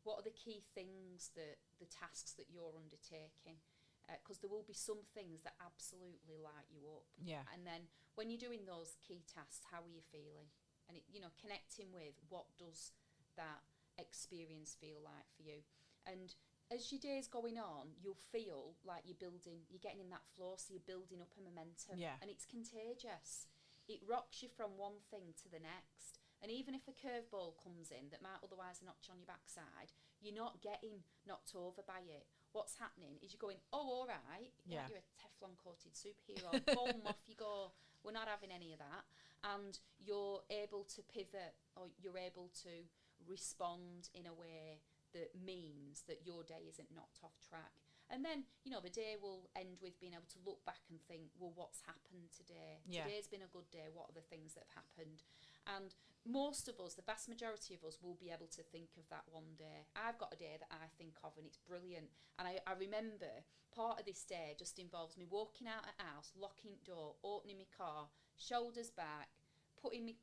What are the key things, the tasks that you're undertaking? Because there will be some things that absolutely light you up. And then when you're doing those key tasks, how are you feeling? And you know, connecting with what does that experience feel like for you. And as your day's going on, you'll feel like you're getting in that flow, so you're building up a momentum. And it's contagious. It rocks you from one thing to the next. And even if a curveball comes in that might otherwise knock you on your backside, you're not getting knocked over by it. What's happening is you're going, oh, all right, like you're a Teflon-coated superhero. Boom, off you go. We're not having any of that. And you're able to pivot, or you're able to respond in a way that means that your day isn't knocked off track. And then, you know, the day will end with being able to look back and think, well, what's happened today? Today's been a good day. What are the things that have happened? And most of us, the vast majority of us, will be able to think of that one day. I've got a day that I think of and it's brilliant. And I remember part of this day just involves me walking out of the house, locking the door, opening my car, shoulders back, putting me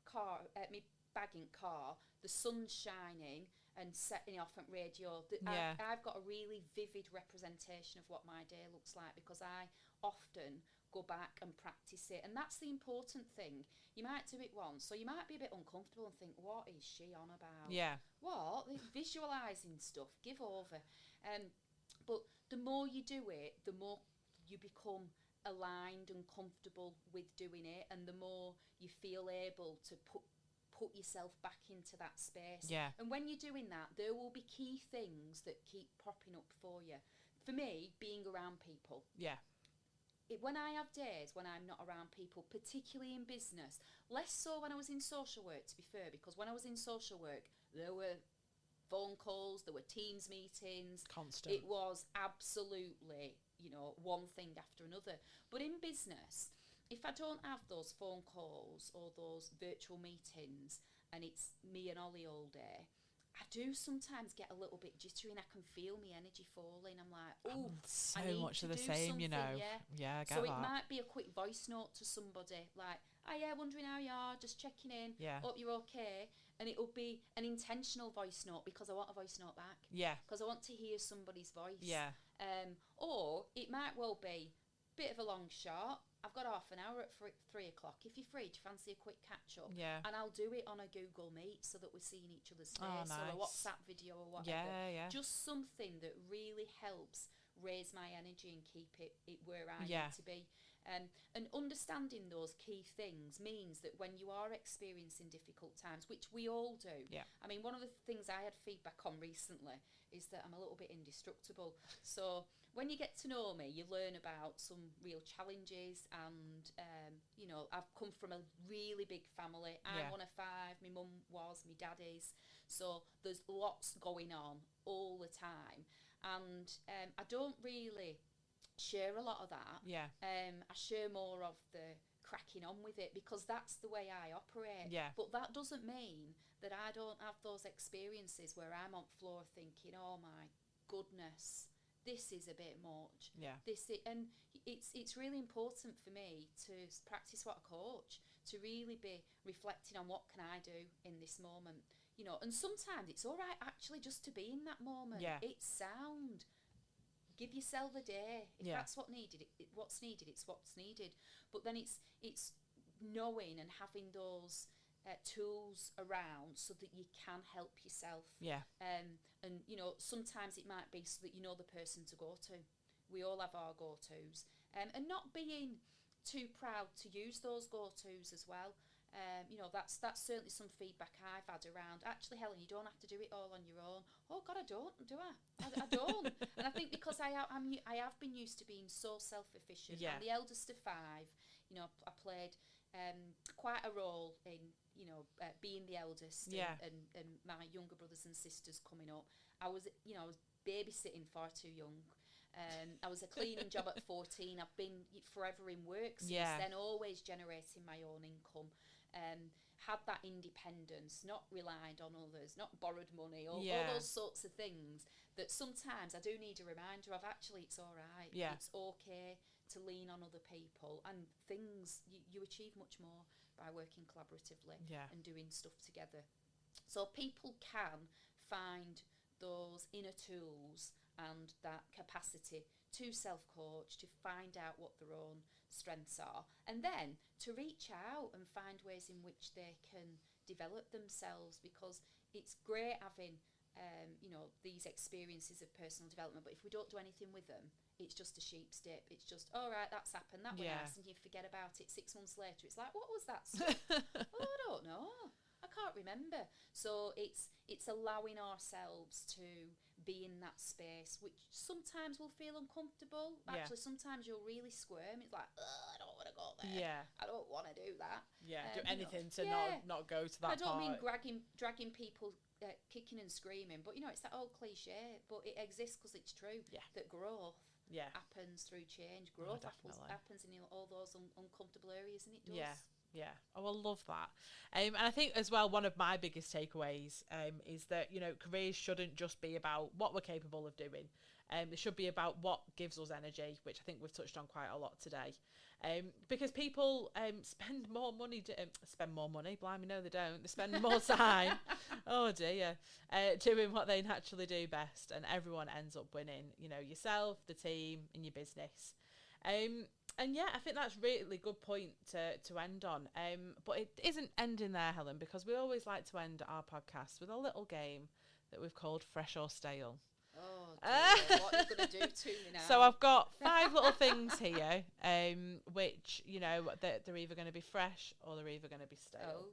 car, me bag in car, the sun's shining, and setting off at radio. I've got a really vivid representation of what my day looks like because I often go back and practice it. And that's the important thing. You might do it once, so you might be a bit uncomfortable and think, what is she on about? What? Visualising stuff, give over. But the more you do it, the more you become aligned and comfortable with doing it, and the more you feel able to put yourself back into that space. And when you're doing that, there will be key things that keep popping up for you. For me, being around people. When I have days when I'm not around people, particularly in business, less so when I was in social work, to be fair, because when I was in social work, there were phone calls, there were Teams meetings. Constant. It was absolutely, you know, one thing after another. But in business, if I don't have those phone calls or those virtual meetings and it's me and Ollie all day, I do sometimes get a little bit jittery and I can feel my energy falling. I'm like, oh, so I need much to of the do same, something, you know. Yeah, I get so that. it might be a quick voice note to somebody like, oh yeah, wondering how you are, just checking in, hope you're okay. And it'll be an intentional voice note because I want a voice note back. Because I want to hear somebody's voice. Or it might well be a bit of a long shot. I've got half an hour at 3 o'clock. If you're free, do you fancy a quick catch up? Yeah. And I'll do it on a Google Meet so that we're seeing each other's face, Oh, nice. or a WhatsApp video or whatever. Yeah. Just something that really helps raise my energy and keep it where I Yeah. need to be. And understanding those key things means that when you are experiencing difficult times, which we all do. Yeah. I mean, one of the things I had feedback on recently is that I'm a little bit indestructible. So when you get to know me, you learn about some real challenges, and you know, I've come from a really big family. I'm one of 5. My mum was, my dad is. So there's lots going on all the time, and I don't really share a lot of that. Yeah. I share more of the cracking on with it, because that's the way I operate. Yeah. But that doesn't mean that I don't have those experiences where I'm on floor thinking, oh my goodness, this is a bit much. Yeah. And it's really important for me to practice what I coach, to really be reflecting on what can I do in this moment. You know, and sometimes it's all right actually just to be in that moment. Yeah. It's sound. Give yourself a day. If that's what needed, what's needed, it's what's needed. But then it's knowing and having those tools around so that you can help yourself. Yeah. And you know, sometimes it might be so that you know the person to go to. We all have our go-tos. And not being too proud to use those go-tos as well. You know, that's certainly some feedback I've had around, actually, Helen, you don't have to do it all on your own. Oh God, I don't, do I? I don't. And I think because I have been used to being so self-efficient. Yeah. I'm the eldest of 5. You know, I played quite a role in, you know, being the eldest. Yeah. And my younger brothers and sisters coming up. I was babysitting far too young. I was a cleaning job at 14. I've been forever in work since then, always generating my own income. Had that independence, not relied on others, not borrowed money, all those sorts of things that sometimes I do need a reminder of. Actually, it's all right. Yeah. It's okay to lean on other people, and things you achieve much more by working collaboratively and doing stuff together. So people can find those inner tools and that capacity to self-coach, to find out what their own strengths are, and then to reach out and find ways in which they can develop themselves, because it's great having you know, these experiences of personal development, but if we don't do anything with them, it's just a sheep's dip. It's just, all right, that's happened, that was nice, and you forget about it. 6 months later, it's like, what was that stuff? Oh, I don't know, I can't remember. So it's allowing ourselves to be in that space, which sometimes will feel uncomfortable. Actually, sometimes you'll really squirm. It's like, I don't want to go there. Yeah. I don't want to do that. Yeah. Do anything you know, to not go to that I don't part. mean dragging people kicking and screaming, but you know, it's that old cliche, but it exists because it's true. Yeah. That growth happens through change. Growth definitely. happens in all those uncomfortable areas, and it does. Yeah. Oh, I love that. And I think as well, one of my biggest takeaways is that, you know, careers shouldn't just be about what we're capable of doing. It should be about what gives us energy, which I think we've touched on quite a lot today. Because people spend more money, blimey, no they don't. They spend more time, oh dear, doing what they naturally do best, and everyone ends up winning, you know, yourself, the team, and your business. And yeah, I think that's really good point to end on. But it isn't ending there, Helen, because we always like to end our podcast with a little game that we've called Fresh or Stale. Oh dear, what are you going to do to me now? So I've got 5 little things here, which, you know, they're either going to be fresh or they're either going to be stale. Oh.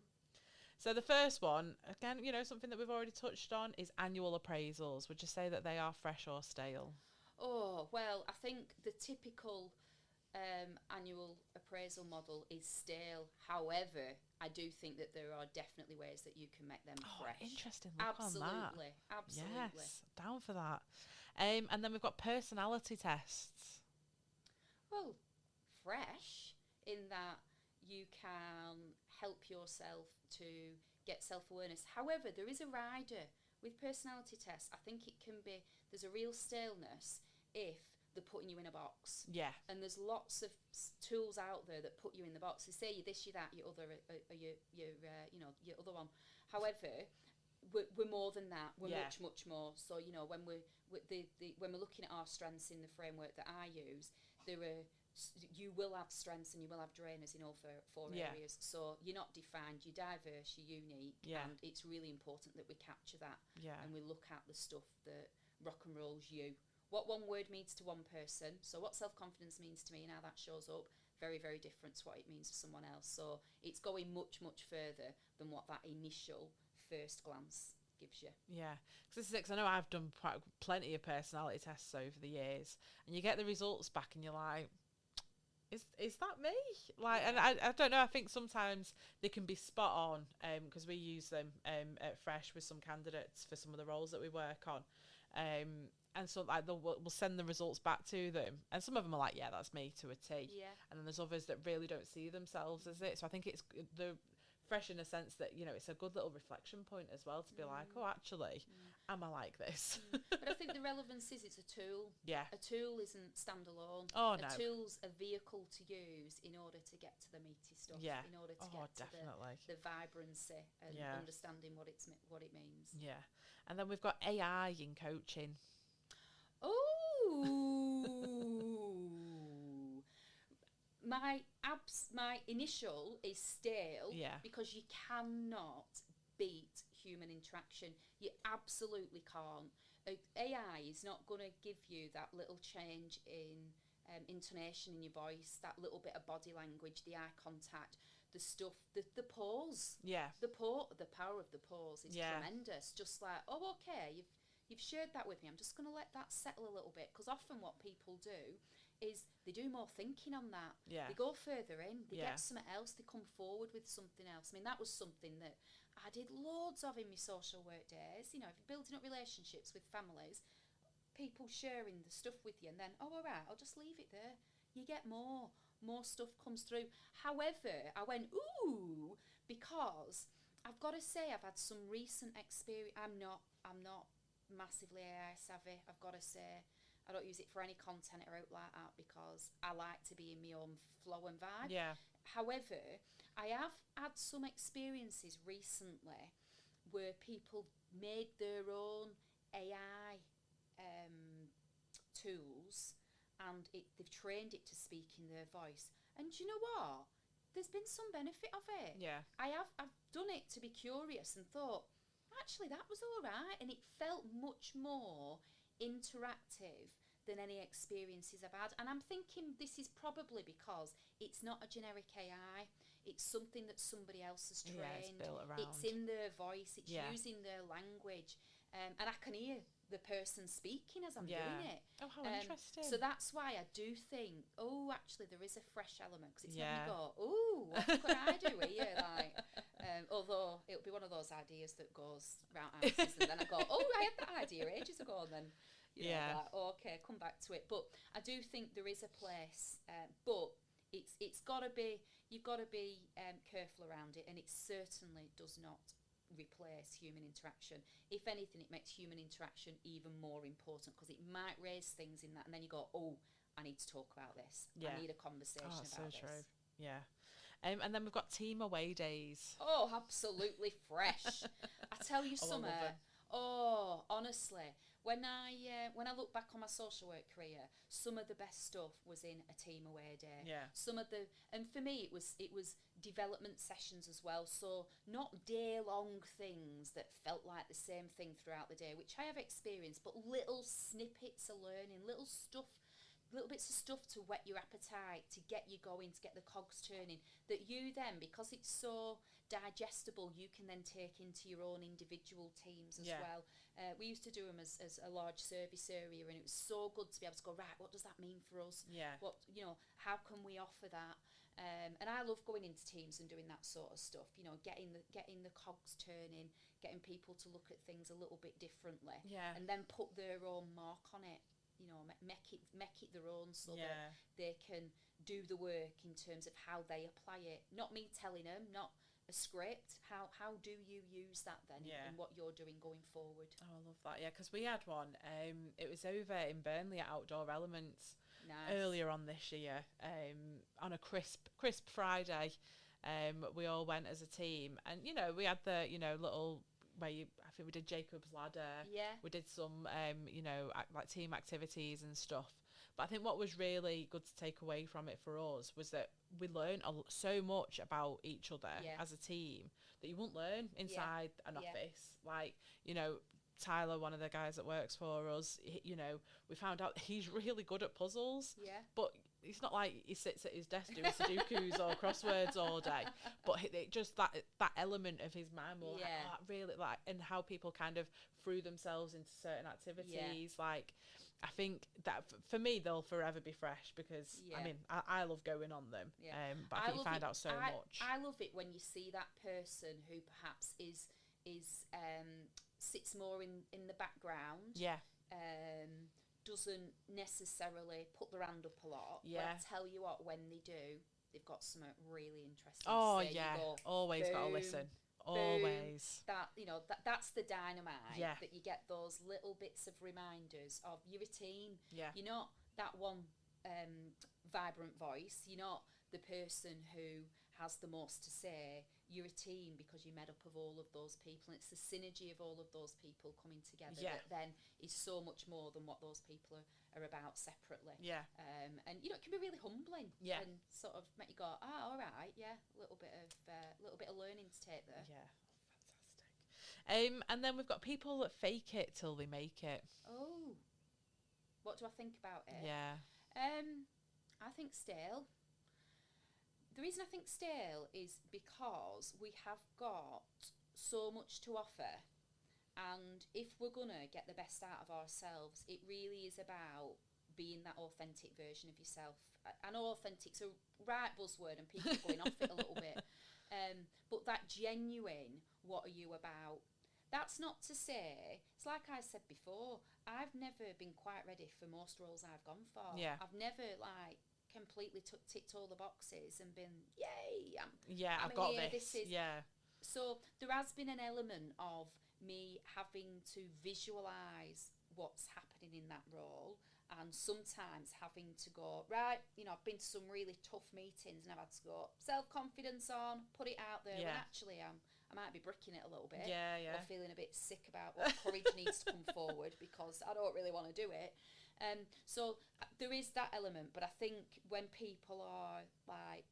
So the first one, again, you know, something that we've already touched on is annual appraisals. Would you say that they are fresh or stale? Oh, well, I think the typical annual appraisal model is stale. However, I do think that there are definitely ways that you can make them fresh. Interesting. Look Absolutely. on that. Absolutely. Yes, down for that. And then we've got personality tests. Well, fresh in that you can help yourself to get self-awareness. However, there is a rider with personality tests. I think it can be, there's a real staleness if they're putting you in a box. Yeah. And there's lots of tools out there that put you in the box. They say you're this, you're that, your other, your other one. However, we're more than that. We're much more. So, you know, when we're looking at our strengths in the framework that I use, there are you will have strengths and you will have drainers in all four areas. So you're not defined, you're diverse, you're unique, and it's really important that we capture that and we look at the stuff that rock and rolls you. What one word means to one person, so what self-confidence means to me and how that shows up, very, very different to what it means to someone else. So it's going much, much further than what that initial first glance gives you. Yeah, because I know I've done plenty of personality tests over the years, and you get the results back and you're like, is that me? Like, and I don't know, I think sometimes they can be spot on, because we use them at Fresh with some candidates for some of the roles that we work on, and so like we'll send the results back to them, and some of them are like, yeah, that's me to a T, and then there's others that really don't see themselves as it. So I think it's the Fresh in a sense that, you know, it's a good little reflection point as well to be like, oh, actually, am I like this? But I think the relevance is it's a tool. Yeah. A tool isn't standalone. Oh, no. A tool's a vehicle to use in order to get to the meaty stuff. Yeah. In order to get to the vibrancy and understanding what it means. Yeah. And then we've got AI in coaching. Oh. My initial is stale because you cannot beat human interaction. You absolutely can't. AI is not going to give you that little change in intonation in your voice, that little bit of body language, the eye contact, the stuff, the pause. Yeah. The power of the pause is tremendous. Just like, oh, okay, you've shared that with me. I'm just going to let that settle a little bit, because often what people do is they do more thinking on that. Yeah. They go further in. They get something else. They come forward with something else. I mean, that was something that I did loads of in my social work days. You know, if you're building up relationships with families, people sharing the stuff with you, and then, oh, all right, I'll just leave it there. You get more stuff comes through. However, I went, ooh, because I've got to say I've had some recent experience. I'm not massively AI savvy, I've got to say. I don't use it for any content or out like that because I like to be in my own flow and vibe. Yeah. However, I have had some experiences recently where people made their own AI tools, and they've trained it to speak in their voice. And do you know what? There's been some benefit of it. Yeah. I've done it to be curious and thought, actually, that was all right. And it felt much more interactive than any experiences I've had. And I'm thinking this is probably because it's not a generic AI. It's something that somebody else has trained. Yeah, it's built around. It's in their voice. It's using their language. And I can hear the person speaking as I'm doing it. Oh, how interesting. So that's why I do think, oh, actually, there is a fresh element. Because it's when you go, oh, what could I do here? Like, although it'll be one of those ideas that goes round houses, and then I go, oh, I had that idea ages ago, and then you know, like, oh, okay, come back to it. But I do think there is a place, but it's got to be, you've got to be careful around it, and it certainly does not replace human interaction. If anything, it makes human interaction even more important, because it might raise things in that, and then you go, oh, I need to talk about this. I need a conversation about this. True. Yeah. And then we've got team away days. Oh, absolutely fresh. I tell you, Summer. Oh, honestly, when I look back on my social work career, some of the best stuff was in a team away day. Yeah. And for me, it was development sessions as well. So not day-long things that felt like the same thing throughout the day, which I have experienced, but little snippets of learning, little bits of stuff to whet your appetite, to get you going, to get the cogs turning, that you then, because it's so digestible, you can then take into your own individual teams as well. We used to do them as a large service area, and it was so good to be able to go, right, what does that mean for us? Yeah. What, how can we offer that? And I love going into teams and doing that sort of stuff, getting the cogs turning, getting people to look at things a little bit differently, and then put their own mark on it. Make it their own, so that they can do the work in terms of how they apply it. Not me telling them, not a script. How do you use that then in what you're doing going forward? Oh, I love that. Yeah, because we had one. It was over in Burnley at Outdoor Elements earlier on this year. On a crisp Friday, we all went as a team, and we had the little. I think we did Jacob's Ladder. Yeah. We did some, like team activities and stuff. But I think what was really good to take away from it for us was that we learned so much about each other as a team that you wouldn't learn inside an office. Like, you know, Tyler, one of the guys that works for us, you know, we found out he's really good at puzzles. Yeah. But it's not like he sits at his desk doing Sudokus or crosswords all day. But it just that element of his mind will really like, and how people kind of threw themselves into certain activities. Like, I think that for me they'll forever be fresh because I mean I love going on them. But I think you find out so much. I love it when you see that person who perhaps is sits more in the background. Doesn't necessarily put their hand up a lot. But I tell you what, when they do, they've got something really interesting to say. Always got to listen. Always. That, you know, that's the dynamite, that you get those little bits of reminders of you're a team. You're not that one vibrant voice. You're not the person who has the most to say. You're a team because you're made up of all of those people. And it's the synergy of all of those people coming together that then is so much more than what those people are about separately. And you know, it can be really humbling and sort of make you go, all right, a little bit of learning to take there. Fantastic. And then we've got people that fake it till they make it. Oh, what do I think about it? I think stale. The reason I think stale is because we have got so much to offer, and if we're going to get the best out of ourselves, it really is about being that authentic version of yourself. I know authentic's a right buzzword and people are going off it a little bit, but that genuine, what are you about? That's not to say, it's like I said before, I've never been quite ready for most roles I've gone for. I've never completely ticked all the boxes and been, yay, I've got here, this. So there has been an element of me having to visualise what's happening in that role, and sometimes having to go, right, you know, I've been to some really tough meetings and I've had to go self-confidence on, put it out there, when actually I might be bricking it a little bit, or feeling a bit sick about what courage needs to come forward because I don't really want to do it. So there is that element, but I think when people are like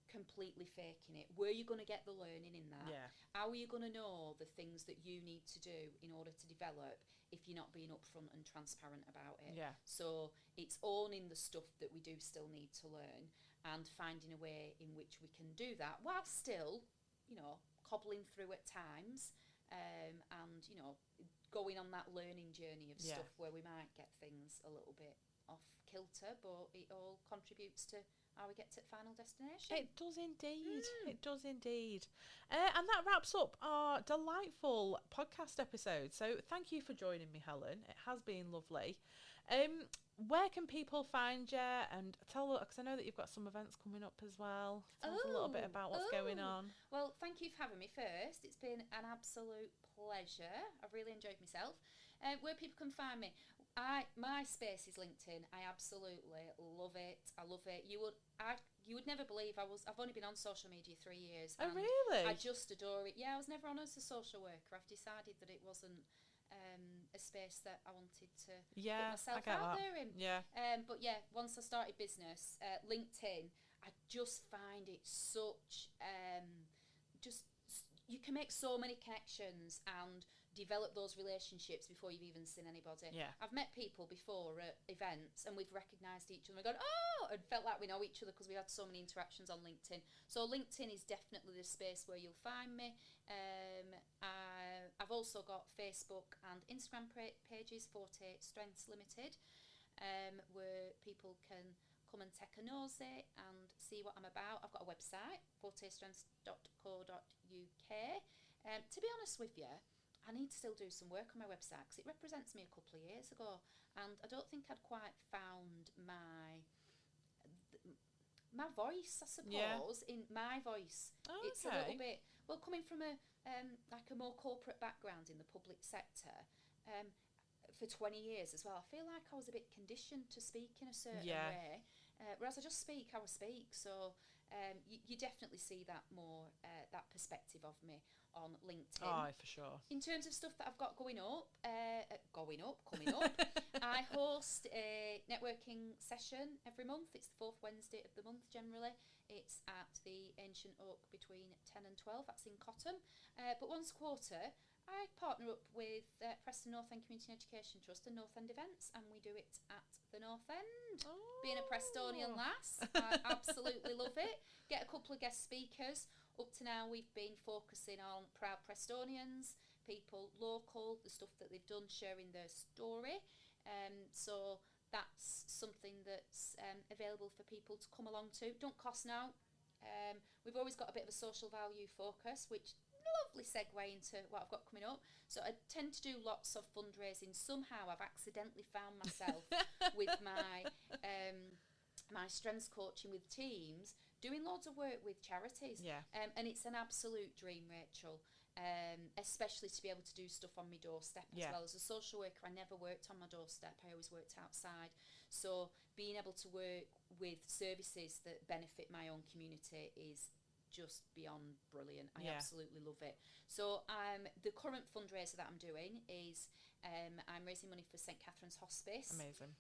completely faking it, where are you going to get the learning in that? How are you going to know the things that you need to do in order to develop if you're not being upfront and transparent about it? So it's owning the stuff that we do still need to learn and finding a way in which we can do that while still, you know, cobbling through at times, and, you know, going on that learning journey of stuff where we might get things a little bit off kilter, but it all contributes to how we get to the final destination. It does indeed. It does indeed. And that wraps up our delightful podcast episode. So thank you for joining me, Helen. It has been lovely. Where can people find you? And tell, because I know that you've got some events coming up as well. Tell us a little bit about what's going on. Well, thank you for having me first. It's been an absolute pleasure. I've really enjoyed myself. Where people can find me, my space is LinkedIn. I absolutely love it. I love it. You would never believe I've only been on social media 3 years. Oh, really? I just adore it. Yeah, I was never on as a social worker. I've decided that it wasn't a space that I wanted to put myself out there in. But yeah, once I started business, LinkedIn, I just find it such you can make so many connections and develop those relationships before you've even seen anybody. I've met people before at events and we've recognised each other and gone, and felt like we know each other because we had so many interactions on LinkedIn. So LinkedIn is definitely the space where you'll find me. I've also got Facebook and Instagram pages, Forte Strengths Limited, where people can come and take a nosy and see what I'm about. I've got a website, fortestrengths.co.uk. To be honest with you, I need to still do some work on my website because it represents me a couple of years ago, and I don't think I'd quite found my voice, I suppose, in my voice. It's a little bit, well, coming from a like a more corporate background in the public sector, for 20 years as well, I feel like I was a bit conditioned to speak in a certain way. whereas I just speak how I speak. So you definitely see that more, that perspective of me on LinkedIn. Oh, for sure. In terms of stuff that I've got coming up, coming up, I host a networking session every month. It's the fourth Wednesday of the month generally. It's at the Ancient Oak between 10 and 12. That's in Cotton. But once a quarter, I partner up with Preston North End Community Education Trust and North End Events, and we do it at the North End. Oh. Being a Prestonian lass, I absolutely love it. Get a couple of guest speakers. Up to now, we've been focusing on proud Prestonians, people local, the stuff that they've done, sharing their story. So that's something that's available for people to come along to. Don't cost now. We've always got a bit of a social value focus, which lovely segue into what I've got coming up. So I tend to do lots of fundraising. Somehow I've accidentally found myself with my my strengths coaching with teams, doing loads of work with charities. Yeah. And it's an absolute dream, Rachel. Especially to be able to do stuff on my doorstep as well. As a social worker, I never worked on my doorstep. I always worked outside. So being able to work with services that benefit my own community is just beyond brilliant. I absolutely love it. So the current fundraiser that I'm doing is I'm raising money for St Catherine's Hospice. Amazing.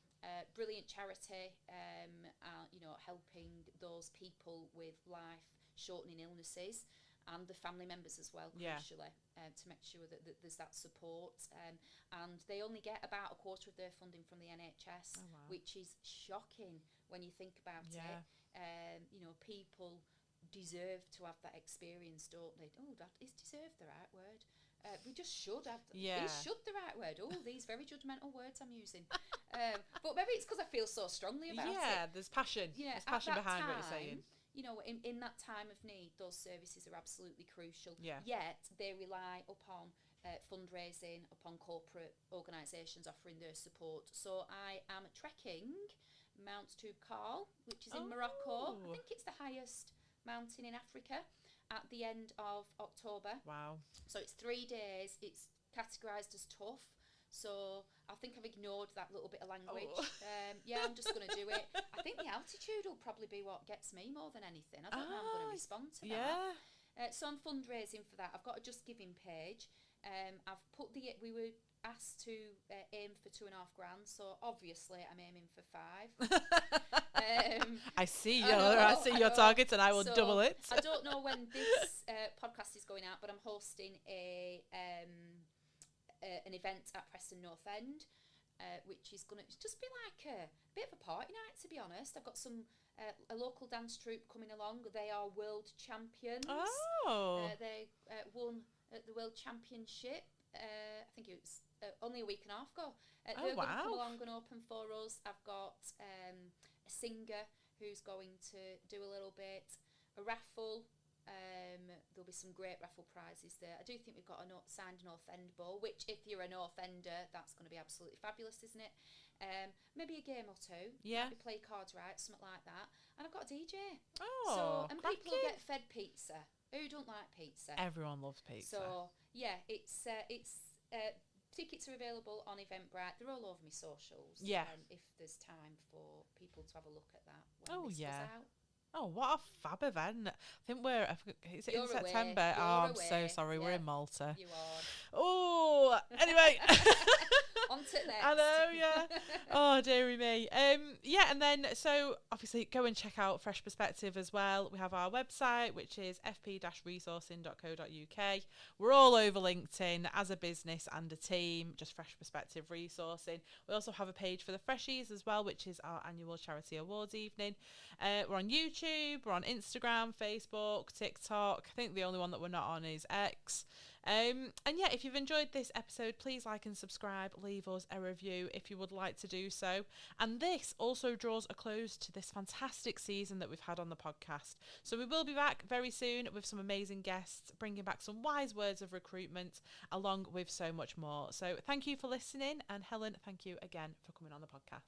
Brilliant charity, helping those people with life-shortening illnesses and the family members as well, crucially, to make sure that there's that support. And they only get about a quarter of their funding from the NHS, which is shocking when you think about it. People deserve to have that experience, don't they? Oh, that is deserve the right word. We just should have is should the right word. Oh, these very judgmental words I'm using. But maybe it's because I feel so strongly about it. Yeah, there's passion. There's passion behind what you're saying. In that time of need, those services are absolutely crucial. Yeah. Yet they rely upon fundraising, upon corporate organisations offering their support. So I am trekking Mount Toubkal, which is in Morocco. I think it's the highest mountain in Africa, at the end of October. Wow. So it's 3 days. It's categorised as tough. So I think I've ignored that little bit of language. I'm just going to do it. I think the altitude will probably be what gets me more than anything. I don't know how I'm going to respond to that. So I'm fundraising for that. I've got a Just Giving page. We were asked to aim for $2,500. So obviously I'm aiming for 5. I see your target, and I will double it. I don't know when this podcast is going out, but I'm hosting an event at Preston North End, which is going to just be like a bit of a party night, to be honest. I've got a local dance troupe coming along. They are world champions. They won at the World Championship. I think it was only a week and a half ago. They're going to come along and open for us. I've got a singer who's going to do a little bit, a raffle. There'll be some great raffle prizes there. I do think we've got a signed North End ball, which if you're a North Ender, that's going to be absolutely fabulous, isn't it? Maybe a game or two. Maybe play cards right, something like that. And I've got a DJ. And people get fed pizza. Who don't like pizza? Everyone loves pizza. So it's tickets are available on Eventbrite. They're all over my socials. If there's time for people to have a look at that when this goes out. Oh, what a fab event. I think is it in September? Away. I'm so sorry. We're in Malta. You are. Oh, anyway. On to next. I know, Oh, dearie me. And then, so obviously go and check out Fresh Perspective as well. We have our website, which is fp-resourcing.co.uk. We're all over LinkedIn as a business and a team, just Fresh Perspective Resourcing. We also have a page for the Freshies as well, which is our annual charity awards evening. We're on YouTube, we're on Instagram, Facebook, TikTok. I think the only one that we're not on is X. If you've enjoyed this episode, please like and subscribe, leave us a review if you would like to do so. And this also draws a close to this fantastic season that we've had on the podcast. So we will be back very soon with some amazing guests, bringing back some wise words of recruitment, along with so much more. So thank you for listening, and Helen, thank you again for coming on the podcast.